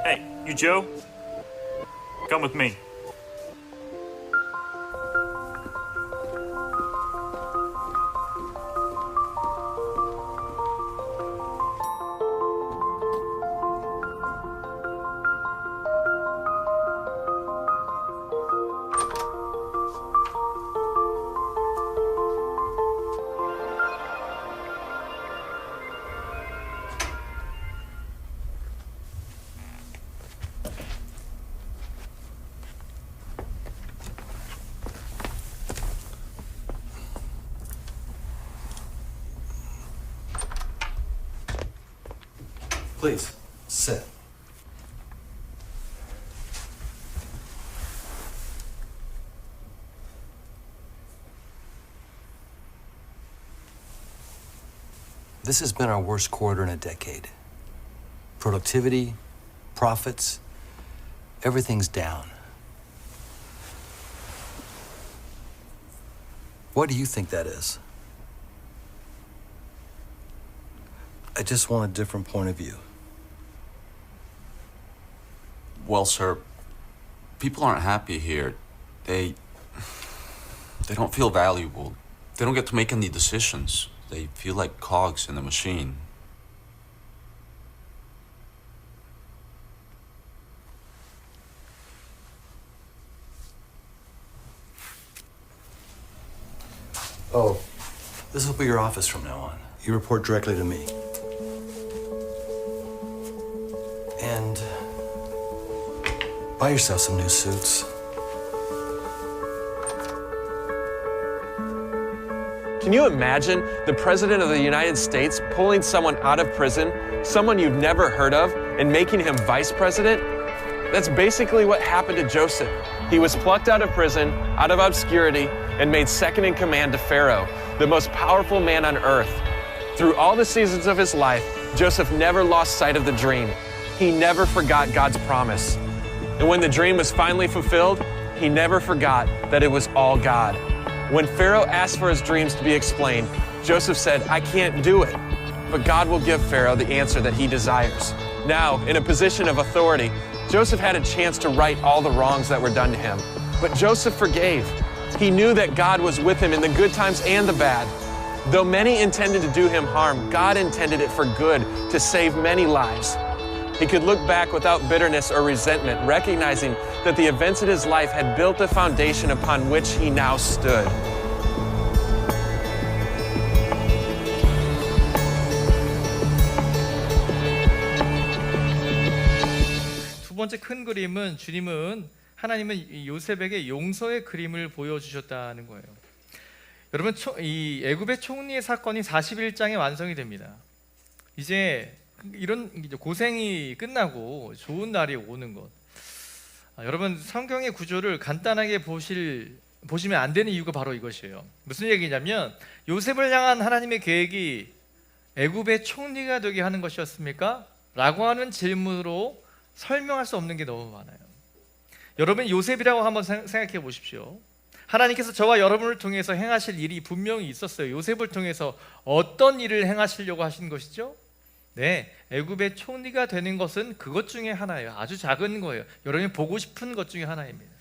Hey, you Joe? Come with me. Please, sit. This has been our worst quarter in a decade. Productivity, profits, everything's down. What do you think that is? I just want a different point of view. Well, sir, people aren't happy here. They don't feel valuable. They don't get to make any decisions. They feel like cogs in the machine. Oh, this will be your office from now on. You report directly to me. And buy yourself some new suits. Can you imagine the President of the United States pulling someone out of prison, someone you've never heard of, and making him vice president? That's basically what happened to Joseph. He was plucked out of prison, out of obscurity, and made second in command to Pharaoh, the most powerful man on earth. Through all the seasons of his life, Joseph never lost sight of the dream. He never forgot God's promise. And when the dream was finally fulfilled, he never forgot that it was all God. When Pharaoh asked for his dreams to be explained, Joseph said, "I can't do it." But God will give Pharaoh the answer that he desires. Now, in a position of authority, Joseph had a chance to right all the wrongs that were done to him. But Joseph forgave. He knew that God was with him in the good times and the bad. Though many intended to do him harm, God intended it for good, to save many lives. He could look back without bitterness or resentment, recognizing that the events in his life had built the foundation upon which he now stood. 두 번째 큰 그림은 주님은 하나님은 요셉에게 용서의 그림을 보여주셨다는 거예요. 여러분, 이 애굽의 총리의 사건이 41장에 완성이 됩니다. 이제 이런 고생이 끝나고 좋은 날이 오는 것. 여러분, 성경의 구조를 간단하게 보시면 안 되는 이유가 바로 이것이에요. 무슨 얘기냐면 요셉을 향한 하나님의 계획이 애굽의 총리가 되게 하는 것이었습니까? 라고 하는 질문으로 설명할 수 없는 게 너무 많아요. 여러분, 요셉이라고 한번 생각해 보십시오. 하나님께서 저와 여러분을 통해서 행하실 일이 분명히 있었어요. 요셉을 통해서 어떤 일을 행하시려고 하신 것이죠? 네, 애굽의 총리가 되는 것은 그것 중에 하나예요. 아주 작은 거예요. 여러분이 보고 싶은 것 중에 하나입니다.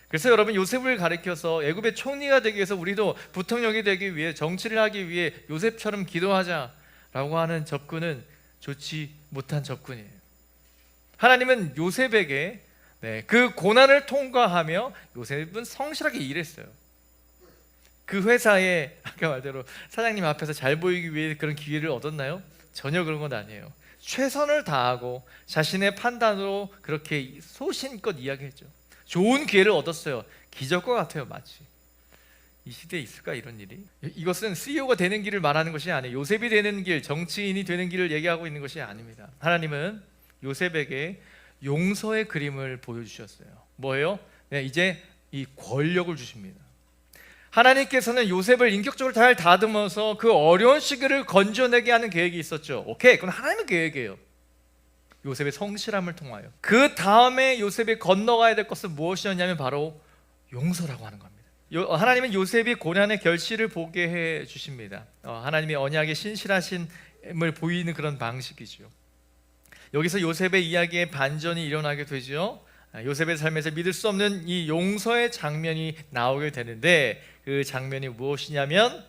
그래서 여러분, 요셉을 가리켜서 애굽의 총리가 되기 위해서 우리도 부통령이 되기 위해, 정치를 하기 위해 요셉처럼 기도하자라고 하는 접근은 좋지 못한 접근이에요. 하나님은 요셉에게 그 고난을 통과하며, 요셉은 성실하게 일했어요. 그 회사에 아까 말대로 사장님 앞에서 잘 보이기 위해 그런 기회를 얻었나요? 전혀 그런 건 아니에요. 최선을 다하고 자신의 판단으로 그렇게 소신껏 이야기했죠. 좋은 기회를 얻었어요. 기적과 같아요. 마치 이 시대에 있을까 이런 일이? 이것은 CEO가 되는 길을 말하는 것이 아니에요. 요셉이 되는 길, 정치인이 되는 길을 얘기하고 있는 것이 아닙니다. 하나님은 요셉에게 용서의 그림을 보여주셨어요. 뭐예요? 네, 이제 이 권력을 주십니다. 하나님께서는 요셉을 인격적으로 잘 다듬어서 그 어려운 시기를 건져내게 하는 계획이 있었죠. 오케이, 그건 하나님의 계획이에요. 요셉의 성실함을 통하여. 그 다음에 요셉이 건너가야 될 것은 무엇이었냐면 바로 용서라고 하는 겁니다. 하나님은 요셉이 고난의 결실을 보게 해 주십니다. 하나님의 언약의 신실하심을 보이는 그런 방식이죠. 여기서 요셉의 이야기에 반전이 일어나게 되죠. 요셉의 삶에서 믿을 수 없는 이 용서의 장면이 나오게 되는데, 그 장면이 무엇이냐면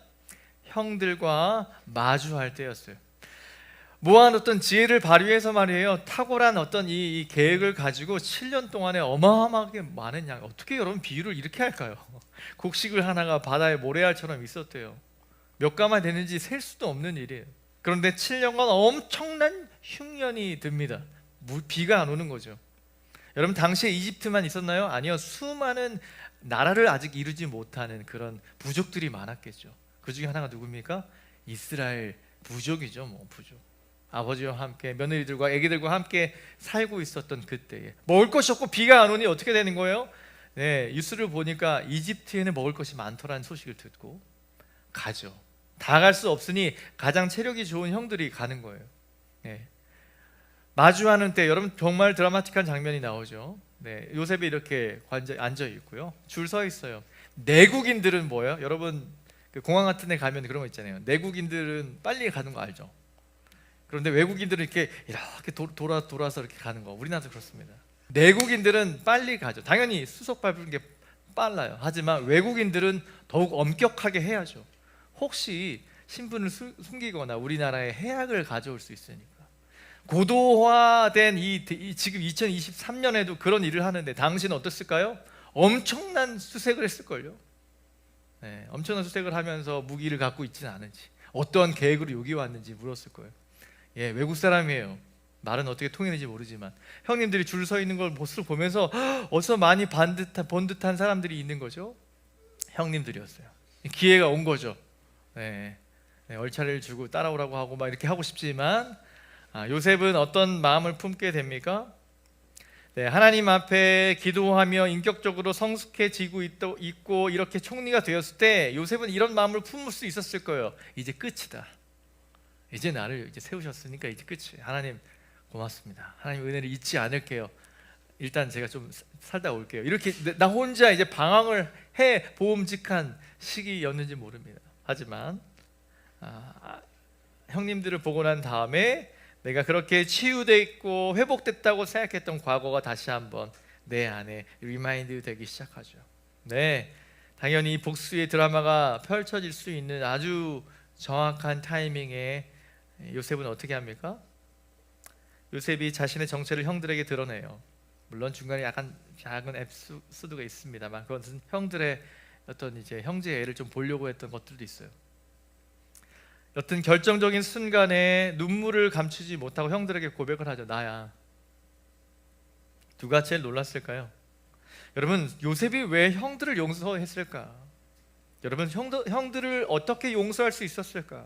형들과 마주할 때였어요. 무한 어떤 지혜를 발휘해서 말이에요, 탁월한 어떤 이 계획을 가지고 7년 동안에 어마어마하게 많은 양, 어떻게 여러분 비유를 이렇게 할까요? 곡식을 하나가 바다의 모래알처럼 있었대요. 몇 가마 되는지 셀 수도 없는 일이에요. 그런데 7년간 엄청난 흉년이 듭니다. 비가 안 오는 거죠. 여러분, 당시에 이집트만 있었나요? 아니요. 수많은 나라를 아직 이루지 못하는 그런 부족들이 많았겠죠. 그 중에 하나가 누굽니까? 이스라엘 부족이죠. 부족. 아버지와 함께 며느리들과 아기들과 함께 살고 있었던 그때에 먹을 것이 없고 비가 안 오니 어떻게 되는 거예요? 네, 뉴스를 보니까 이집트에는 먹을 것이 많더라는 소식을 듣고 가죠. 다 갈 수 없으니 가장 체력이 좋은 형들이 가는 거예요. 네. 마주하는 때 여러분 정말 드라마틱한 장면이 나오죠. 네, 요셉이 이렇게 앉아 있고요. 줄 서 있어요. 내국인들은 뭐예요? 여러분 그 공항 같은 데 가면 그런 거 있잖아요. 내국인들은 빨리 가는 거 알죠? 그런데 외국인들은 이렇게 돌아서 이렇게 가는 거. 우리나라도 그렇습니다. 내국인들은 빨리 가죠. 당연히 수속 밟는 게 빨라요. 하지만 외국인들은 더욱 엄격하게 해야죠. 혹시 신분을 숨기거나 우리나라에 해악을 가져올 수 있으니까. 고도화된 지금 2023년에도 그런 일을 하는데 당신은 어땠을까요? 엄청난 수색을 했을걸요. 네, 엄청난 수색을 하면서 무기를 갖고 있지는 않은지, 어떠한 계획으로 여기 왔는지 물었을 거예요. 예, 외국 사람이에요. 말은 어떻게 통했는지 모르지만 형님들이 줄 서 있는 걸 모습을 보면서 어디서 많이 본 듯한 사람들이 있는 거죠. 형님들이었어요. 기회가 온 거죠. 네, 얼차례를 주고 따라오라고 하고 막 이렇게 하고 싶지만 요셉은 어떤 마음을 품게 됩니까? 네, 하나님 앞에 기도하며 인격적으로 성숙해지고 있고 이렇게 총리가 되었을 때 요셉은 이런 마음을 품을 수 있었을 거예요. 이제 끝이다. 이제 나를 이제 세우셨으니까 이제 끝이에요. 하나님 고맙습니다. 하나님 은혜를 잊지 않을게요. 일단 제가 좀 살다 올게요. 이렇게 나 혼자 이제 방황을 해 보험직한 시기였는지 모릅니다. 하지만 형님들을 보고 난 다음에 내가 그렇게 치유됐고 회복됐다고 생각했던 과거가 다시 한번 내 안에 리마인드 되기 시작하죠. 네, 당연히 복수의 드라마가 펼쳐질 수 있는 아주 정확한 타이밍에 요셉은 어떻게 합니까? 요셉이 자신의 정체를 형들에게 드러내요. 물론 중간에 약간 작은 에피소드가 있습니다만 그것은 형들의 어떤 이제 형제의 애를 좀 보려고 했던 것들도 있어요. 어떤 결정적인 순간에 눈물을 감추지 못하고 형들에게 고백을 하죠. 나야. 누가 제일 놀랐을까요? 여러분, 요셉이 왜 형들을 용서했을까? 여러분, 형들을 어떻게 용서할 수 있었을까?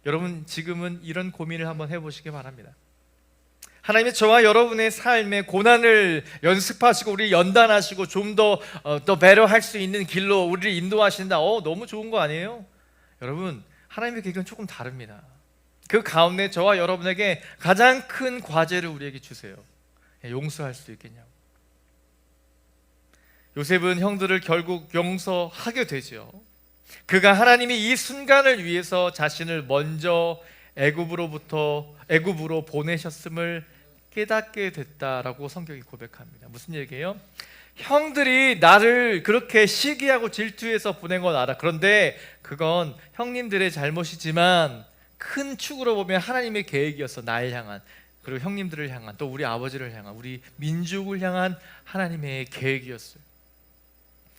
여러분, 지금은 이런 고민을 한번 해보시기 바랍니다. 하나님이 저와 여러분의 삶의 고난을 연습하시고 우리 연단하시고 좀 더 배려할 수 있는 길로 우리를 인도하신다. 너무 좋은 거 아니에요? 여러분, 하나님의 계획은 조금 다릅니다. 그 가운데 저와 여러분에게 가장 큰 과제를 우리에게 주세요. 용서할 수 있겠냐고. 요셉은 형들을 결국 용서하게 되죠. 그가 하나님이 이 순간을 위해서 자신을 먼저 애굽으로 보내셨음을 깨닫게 됐다라고 성경이 고백합니다. 무슨 얘기예요? 형들이 나를 그렇게 시기하고 질투해서 보낸 건 알아. 그런데 그건 형님들의 잘못이지만 큰 축으로 보면 하나님의 계획이었어. 나를 향한, 그리고 형님들을 향한, 또 우리 아버지를 향한, 우리 민족을 향한 하나님의 계획이었어요.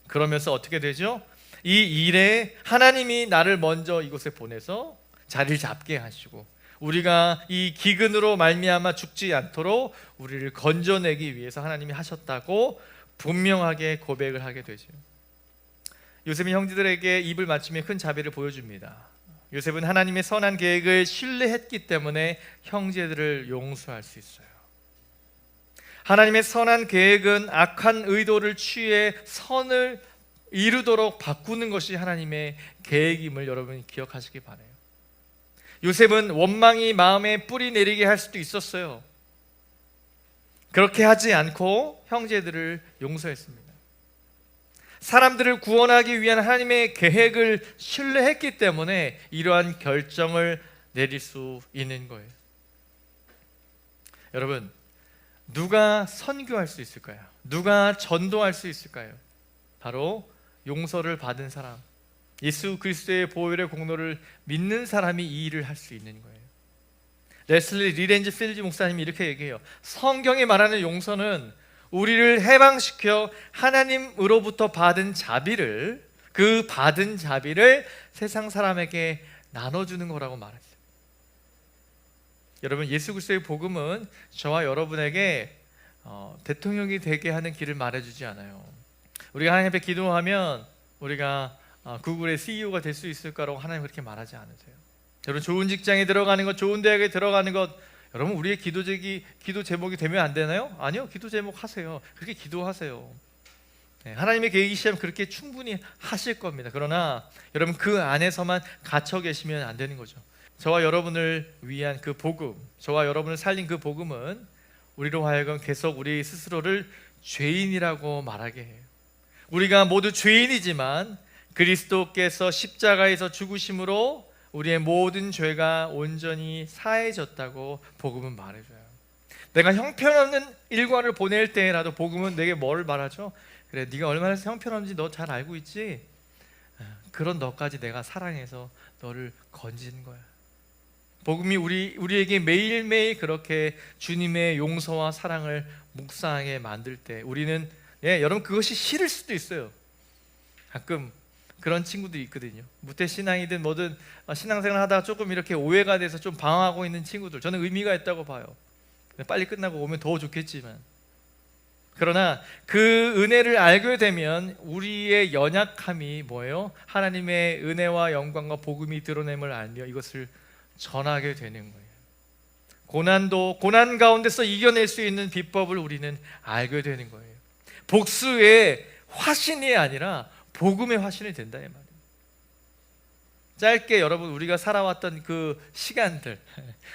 그러면서 어떻게 되죠? 이 일에 하나님이 나를 먼저 이곳에 보내서 자리를 잡게 하시고 우리가 이 기근으로 말미암아 죽지 않도록 우리를 건져내기 위해서 하나님이 하셨다고 분명하게 고백을 하게 되죠. 요셉은 형제들에게 입을 맞추며 큰 자비를 보여줍니다. 요셉은 하나님의 선한 계획을 신뢰했기 때문에 형제들을 용서할 수 있어요. 하나님의 선한 계획은 악한 의도를 취해 선을 이루도록 바꾸는 것이 하나님의 계획임을 여러분 기억하시기 바라요. 요셉은 원망이 마음에 뿌리 내리게 할 수도 있었어요. 그렇게 하지 않고 형제들을 용서했습니다. 사람들을 구원하기 위한 하나님의 계획을 신뢰했기 때문에 이러한 결정을 내릴 수 있는 거예요. 여러분, 누가 선교할 수 있을까요? 누가 전도할 수 있을까요? 바로 용서를 받은 사람, 예수 그리스도의 보혈의 공로를 믿는 사람이 이 일을 할 수 있는 거예요. 레슬리 리렌즈 필지 목사님이 이렇게 얘기해요. 성경이 말하는 용서는 우리를 해방시켜 하나님으로부터 받은 자비를, 그 받은 자비를 세상 사람에게 나눠주는 거라고 말했어요. 여러분, 예수 그리스도의 복음은 저와 여러분에게 대통령이 되게 하는 길을 말해주지 않아요. 우리가 하나님 앞에 기도하면 우리가 구글의 CEO가 될 수 있을까라고 하나님 그렇게 말하지 않으세요. 여러분, 좋은 직장에 들어가는 것, 좋은 대학에 들어가는 것, 여러분 우리의 기도 제목이 되면 안 되나요? 아니요, 기도 제목 하세요. 그렇게 기도하세요. 네, 하나님의 계획이 시작하면 그렇게 충분히 하실 겁니다. 그러나 여러분 그 안에서만 갇혀 계시면 안 되는 거죠. 저와 여러분을 위한 그 복음, 저와 여러분을 살린 그 복음은 우리로 하여금 계속 우리 스스로를 죄인이라고 말하게 해요. 우리가 모두 죄인이지만 그리스도께서 십자가에서 죽으심으로 우리의 모든 죄가 온전히 사해졌다고 복음은 말해줘요. 내가 형편없는 일과를 보낼 때라도 복음은 내게 뭘 말하죠? 그래, 네가 얼마나 형편없는지 너 잘 알고 있지? 그런 너까지 내가 사랑해서 너를 건지는 거야. 복음이 우리에게 매일매일 그렇게 주님의 용서와 사랑을 묵상하게 만들 때 우리는, 여러분 그것이 싫을 수도 있어요. 가끔 그런 친구들이 있거든요. 무태신앙이든 뭐든 신앙생활 하다가 조금 이렇게 오해가 돼서 좀 방황하고 있는 친구들, 저는 의미가 있다고 봐요. 빨리 끝나고 오면 더 좋겠지만, 그러나 그 은혜를 알게 되면 우리의 연약함이 뭐예요? 하나님의 은혜와 영광과 복음이 드러냄을 알며 이것을 전하게 되는 거예요. 고난 가운데서 이겨낼 수 있는 비법을 우리는 알게 되는 거예요. 복수의 화신이 아니라 복음의 화신이 된다 이 말이에요. 짧게 여러분 우리가 살아왔던 그 시간들,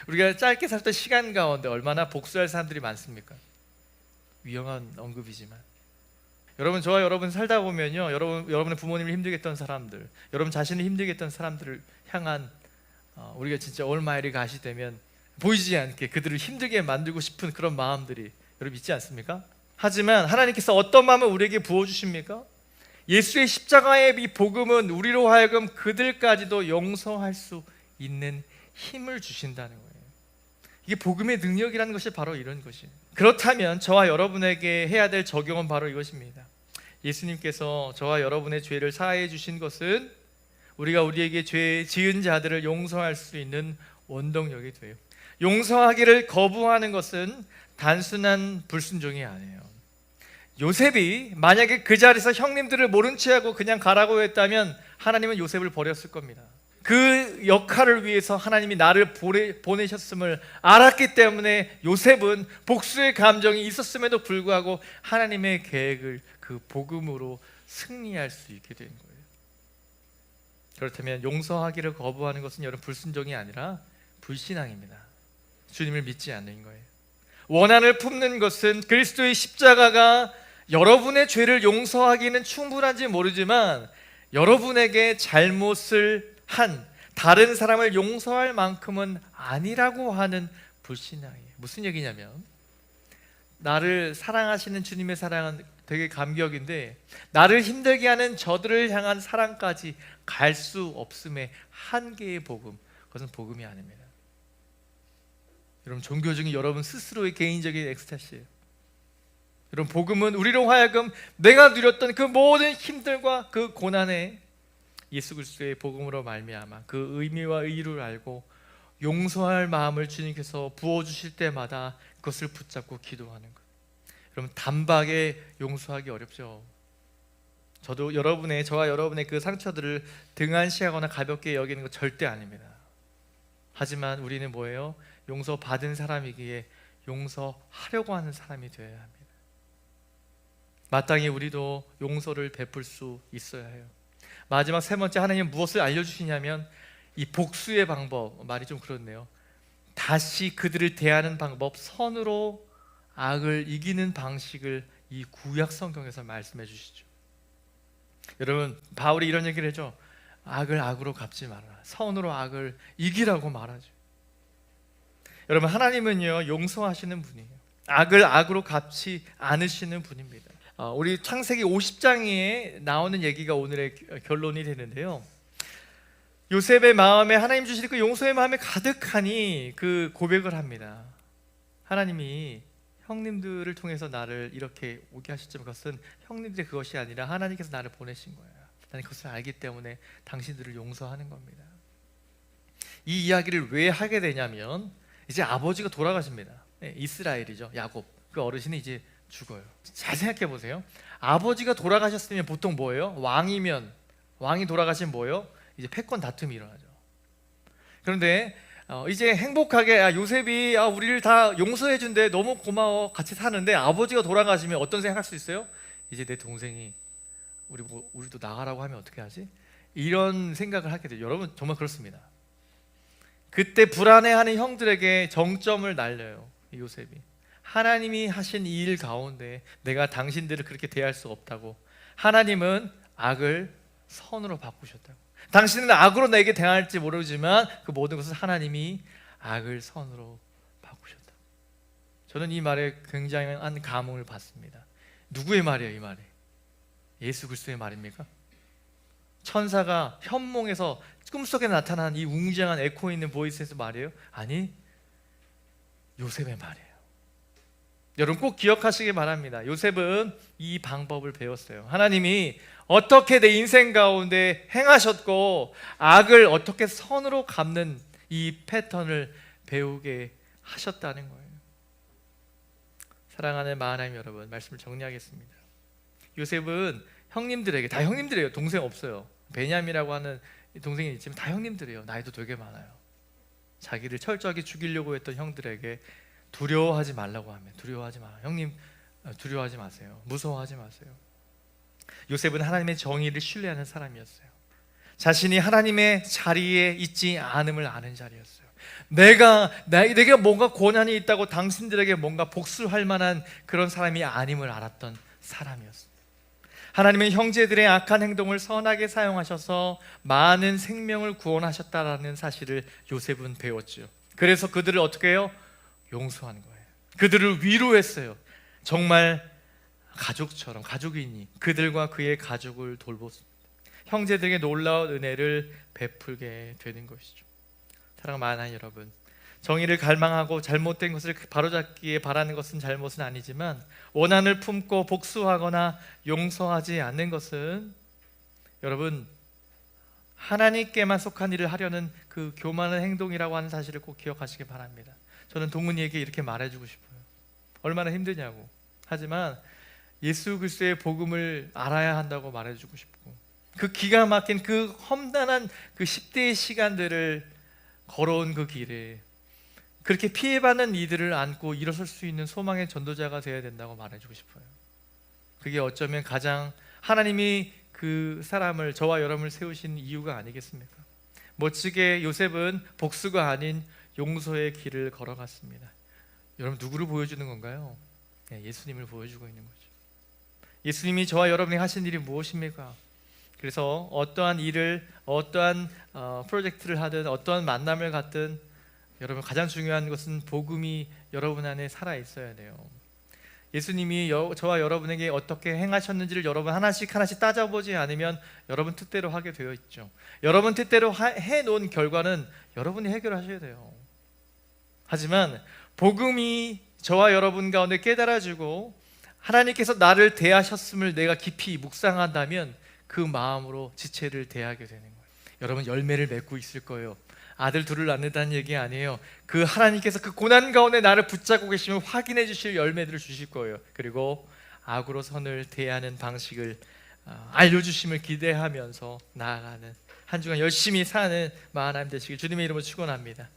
우리가 짧게 살던 시간 가운데 얼마나 복수할 사람들이 많습니까? 위험한 언급이지만 여러분, 저와 여러분 살다 보면요, 여러분의 부모님을 힘들게 했던 사람들, 여러분 자신을 힘들게 했던 사람들을 향한 우리가 진짜 올마일이 가시 되면 보이지 않게 그들을 힘들게 만들고 싶은 그런 마음들이 여러분 있지 않습니까? 하지만 하나님께서 어떤 마음을 우리에게 부어주십니까? 예수의 십자가의 이 복음은 우리로 하여금 그들까지도 용서할 수 있는 힘을 주신다는 거예요. 이게 복음의 능력이라는 것이 바로 이런 것이에요. 그렇다면 저와 여러분에게 해야 될 적용은 바로 이것입니다. 예수님께서 저와 여러분의 죄를 사하여 주신 것은 우리가 우리에게 죄 지은 자들을 용서할 수 있는 원동력이 돼요. 용서하기를 거부하는 것은 단순한 불순종이 아니에요. 요셉이 만약에 그 자리에서 형님들을 모른 채 하고 그냥 가라고 했다면 하나님은 요셉을 버렸을 겁니다. 그 역할을 위해서 하나님이 나를 보내셨음을 알았기 때문에 요셉은 복수의 감정이 있었음에도 불구하고 하나님의 계획을 그 복음으로 승리할 수 있게 된 거예요. 그렇다면 용서하기를 거부하는 것은 여러분 불순종이 아니라 불신앙입니다. 주님을 믿지 않는 거예요. 원한을 품는 것은 그리스도의 십자가가 여러분의 죄를 용서하기는 충분한지 모르지만 여러분에게 잘못을 한 다른 사람을 용서할 만큼은 아니라고 하는 불신앙이에요. 무슨 얘기냐면, 나를 사랑하시는 주님의 사랑은 되게 감격인데 나를 힘들게 하는 저들을 향한 사랑까지 갈 수 없음의 한계의 복음, 그것은 복음이 아닙니다. 여러분, 종교 중에 여러분 스스로의 개인적인 엑스타시예요. 여러분, 복음은 우리로 하여금 내가 누렸던 그 모든 힘들과 그 고난에 예수 그리스도의 복음으로 말미암아 그 의미와 의의를 알고 용서할 마음을 주님께서 부어주실 때마다 그것을 붙잡고 기도하는 것. 여러분 단박에 용서하기 어렵죠. 저와 여러분의 그 상처들을 등한시하거나 가볍게 여기는 거 절대 아닙니다. 하지만 우리는 뭐예요? 용서받은 사람이기에 용서하려고 하는 사람이 되어야 합니다. 마땅히 우리도 용서를 베풀 수 있어야 해요. 마지막 세 번째, 하나님은 무엇을 알려주시냐면 이 복수의 방법, 말이 좀 그렇네요. 다시 그들을 대하는 방법, 선으로 악을 이기는 방식을 이 구약 성경에서 말씀해 주시죠. 여러분, 바울이 이런 얘기를 해죠. 악을 악으로 갚지 말아라. 선으로 악을 이기라고 말하죠. 여러분, 하나님은요 용서하시는 분이에요. 악을 악으로 갚지 않으시는 분입니다. 우리 창세기 50장에 나오는 얘기가 오늘의 결론이 되는데요. 요셉의 마음에 하나님 주신 그 용서의 마음에 가득하니 그 고백을 합니다. 하나님이 형님들을 통해서 나를 이렇게 오게 하셨지만 그것은 형님들의 그것이 아니라 하나님께서 나를 보내신 거예요. 나는 그것을 알기 때문에 당신들을 용서하는 겁니다. 이 이야기를 왜 하게 되냐면 이제 아버지가 돌아가십니다. 이스라엘이죠. 야곱. 그 어르신이 이제 죽어요. 잘 생각해 보세요. 아버지가 돌아가셨으면 보통 뭐예요? 왕이 돌아가시면 뭐예요? 이제 패권 다툼이 일어나죠. 그런데 이제 행복하게 요셉이 우리를 다 용서해 준대, 너무 고마워, 같이 사는데 아버지가 돌아가시면 어떤 생각할 수 있어요? 이제 내 동생이 우리도 나가라고 하면 어떻게 하지? 이런 생각을 하게 돼요. 여러분 정말 그렇습니다. 그때 불안해하는 형들에게 정점을 날려요. 요셉이 하나님이 하신 이 일 가운데 내가 당신들을 그렇게 대할 수 없다고. 하나님은 악을 선으로 바꾸셨다고. 당신은 악으로 내게 대할지 모르지만 그 모든 것을 하나님이 악을 선으로 바꾸셨다. 저는 이 말에 굉장한 감흥을 받습니다. 누구의 말이에요? 이 말이 예수 그리스도의 말입니까? 천사가 현몽에서 꿈속에 나타난 이 웅장한 에코 있는 보이스에서 말이에요? 아니, 요셉의 말이에요. 여러분 꼭 기억하시기 바랍니다. 요셉은 이 방법을 배웠어요. 하나님이 어떻게 내 인생 가운데 행하셨고 악을 어떻게 선으로 갚는 이 패턴을 배우게 하셨다는 거예요. 사랑하는 마하나님 여러분, 말씀을 정리하겠습니다. 요셉은 형님들에게, 다 형님들이에요. 동생 없어요. 베냐민이라고 하는 동생이 있지만 다 형님들이에요. 나이도 되게 많아요. 자기를 철저하게 죽이려고 했던 형들에게 두려워하지 말라고 하면 두려워하지 마. 형님 두려워하지 마세요. 무서워하지 마세요. 요셉은 하나님의 정의를 신뢰하는 사람이었어요. 자신이 하나님의 자리에 있지 않음을 아는 자리였어요. 내가 뭔가 권한이 있다고 당신들에게 뭔가 복수할 만한 그런 사람이 아님을 알았던 사람이었어요. 하나님은 형제들의 악한 행동을 선하게 사용하셔서 많은 생명을 구원하셨다라는 사실을 요셉은 배웠죠. 그래서 그들을 어떻게 해요? 용서한 거예요. 그들을 위로했어요. 정말 가족처럼, 가족이니 그들과 그의 가족을 돌보습니다. 형제들에게 놀라운 은혜를 베풀게 되는 것이죠. 사랑하는 하나님 여러분, 정의를 갈망하고 잘못된 것을 바로잡기에 바라는 것은 잘못은 아니지만 원한을 품고 복수하거나 용서하지 않는 것은 여러분 하나님께만 속한 일을 하려는 그 교만한 행동이라고 하는 사실을 꼭 기억하시기 바랍니다. 저는 동훈이에게 이렇게 말해주고 싶어요. 얼마나 힘드냐고. 하지만 예수 그리스도의 복음을 알아야 한다고 말해주고 싶고, 그 기가 막힌 그 험난한 그 10대의 시간들을 걸어온 그 길에 그렇게 피해받는 이들을 안고 일어설 수 있는 소망의 전도자가 되어야 된다고 말해주고 싶어요. 그게 어쩌면 가장 하나님이 그 사람을, 저와 여러분을 세우신 이유가 아니겠습니까? 멋지게 요셉은 복수가 아닌 용서의 길을 걸어갔습니다. 여러분 누구를 보여주는 건가요? 예수님을 보여주고 있는 거죠. 예수님이 저와 여러분이 하신 일이 무엇입니까? 그래서 어떠한 일을, 어떠한 프로젝트를 하든 어떠한 만남을 갖든 여러분 가장 중요한 것은 복음이 여러분 안에 살아 있어야 돼요. 예수님이 저와 여러분에게 어떻게 행하셨는지를 여러분 하나씩 따져보지 않으면 여러분 뜻대로 하게 되어 있죠. 여러분 뜻대로 해놓은 결과는 여러분이 해결하셔야 돼요. 하지만 복음이 저와 여러분 가운데 깨달아지고 하나님께서 나를 대하셨음을 내가 깊이 묵상한다면 그 마음으로 지체를 대하게 되는 거예요. 여러분 열매를 맺고 있을 거예요. 아들 둘을 낳는다는 얘기 아니에요. 그 하나님께서 그 고난 가운데 나를 붙잡고 계시면 확인해 주실 열매들을 주실 거예요. 그리고 악으로 선을 대하는 방식을 알려주심을 기대하면서 나아가는 한 주간 열심히 사는 마하나임 되시길 주님의 이름으로 축원합니다.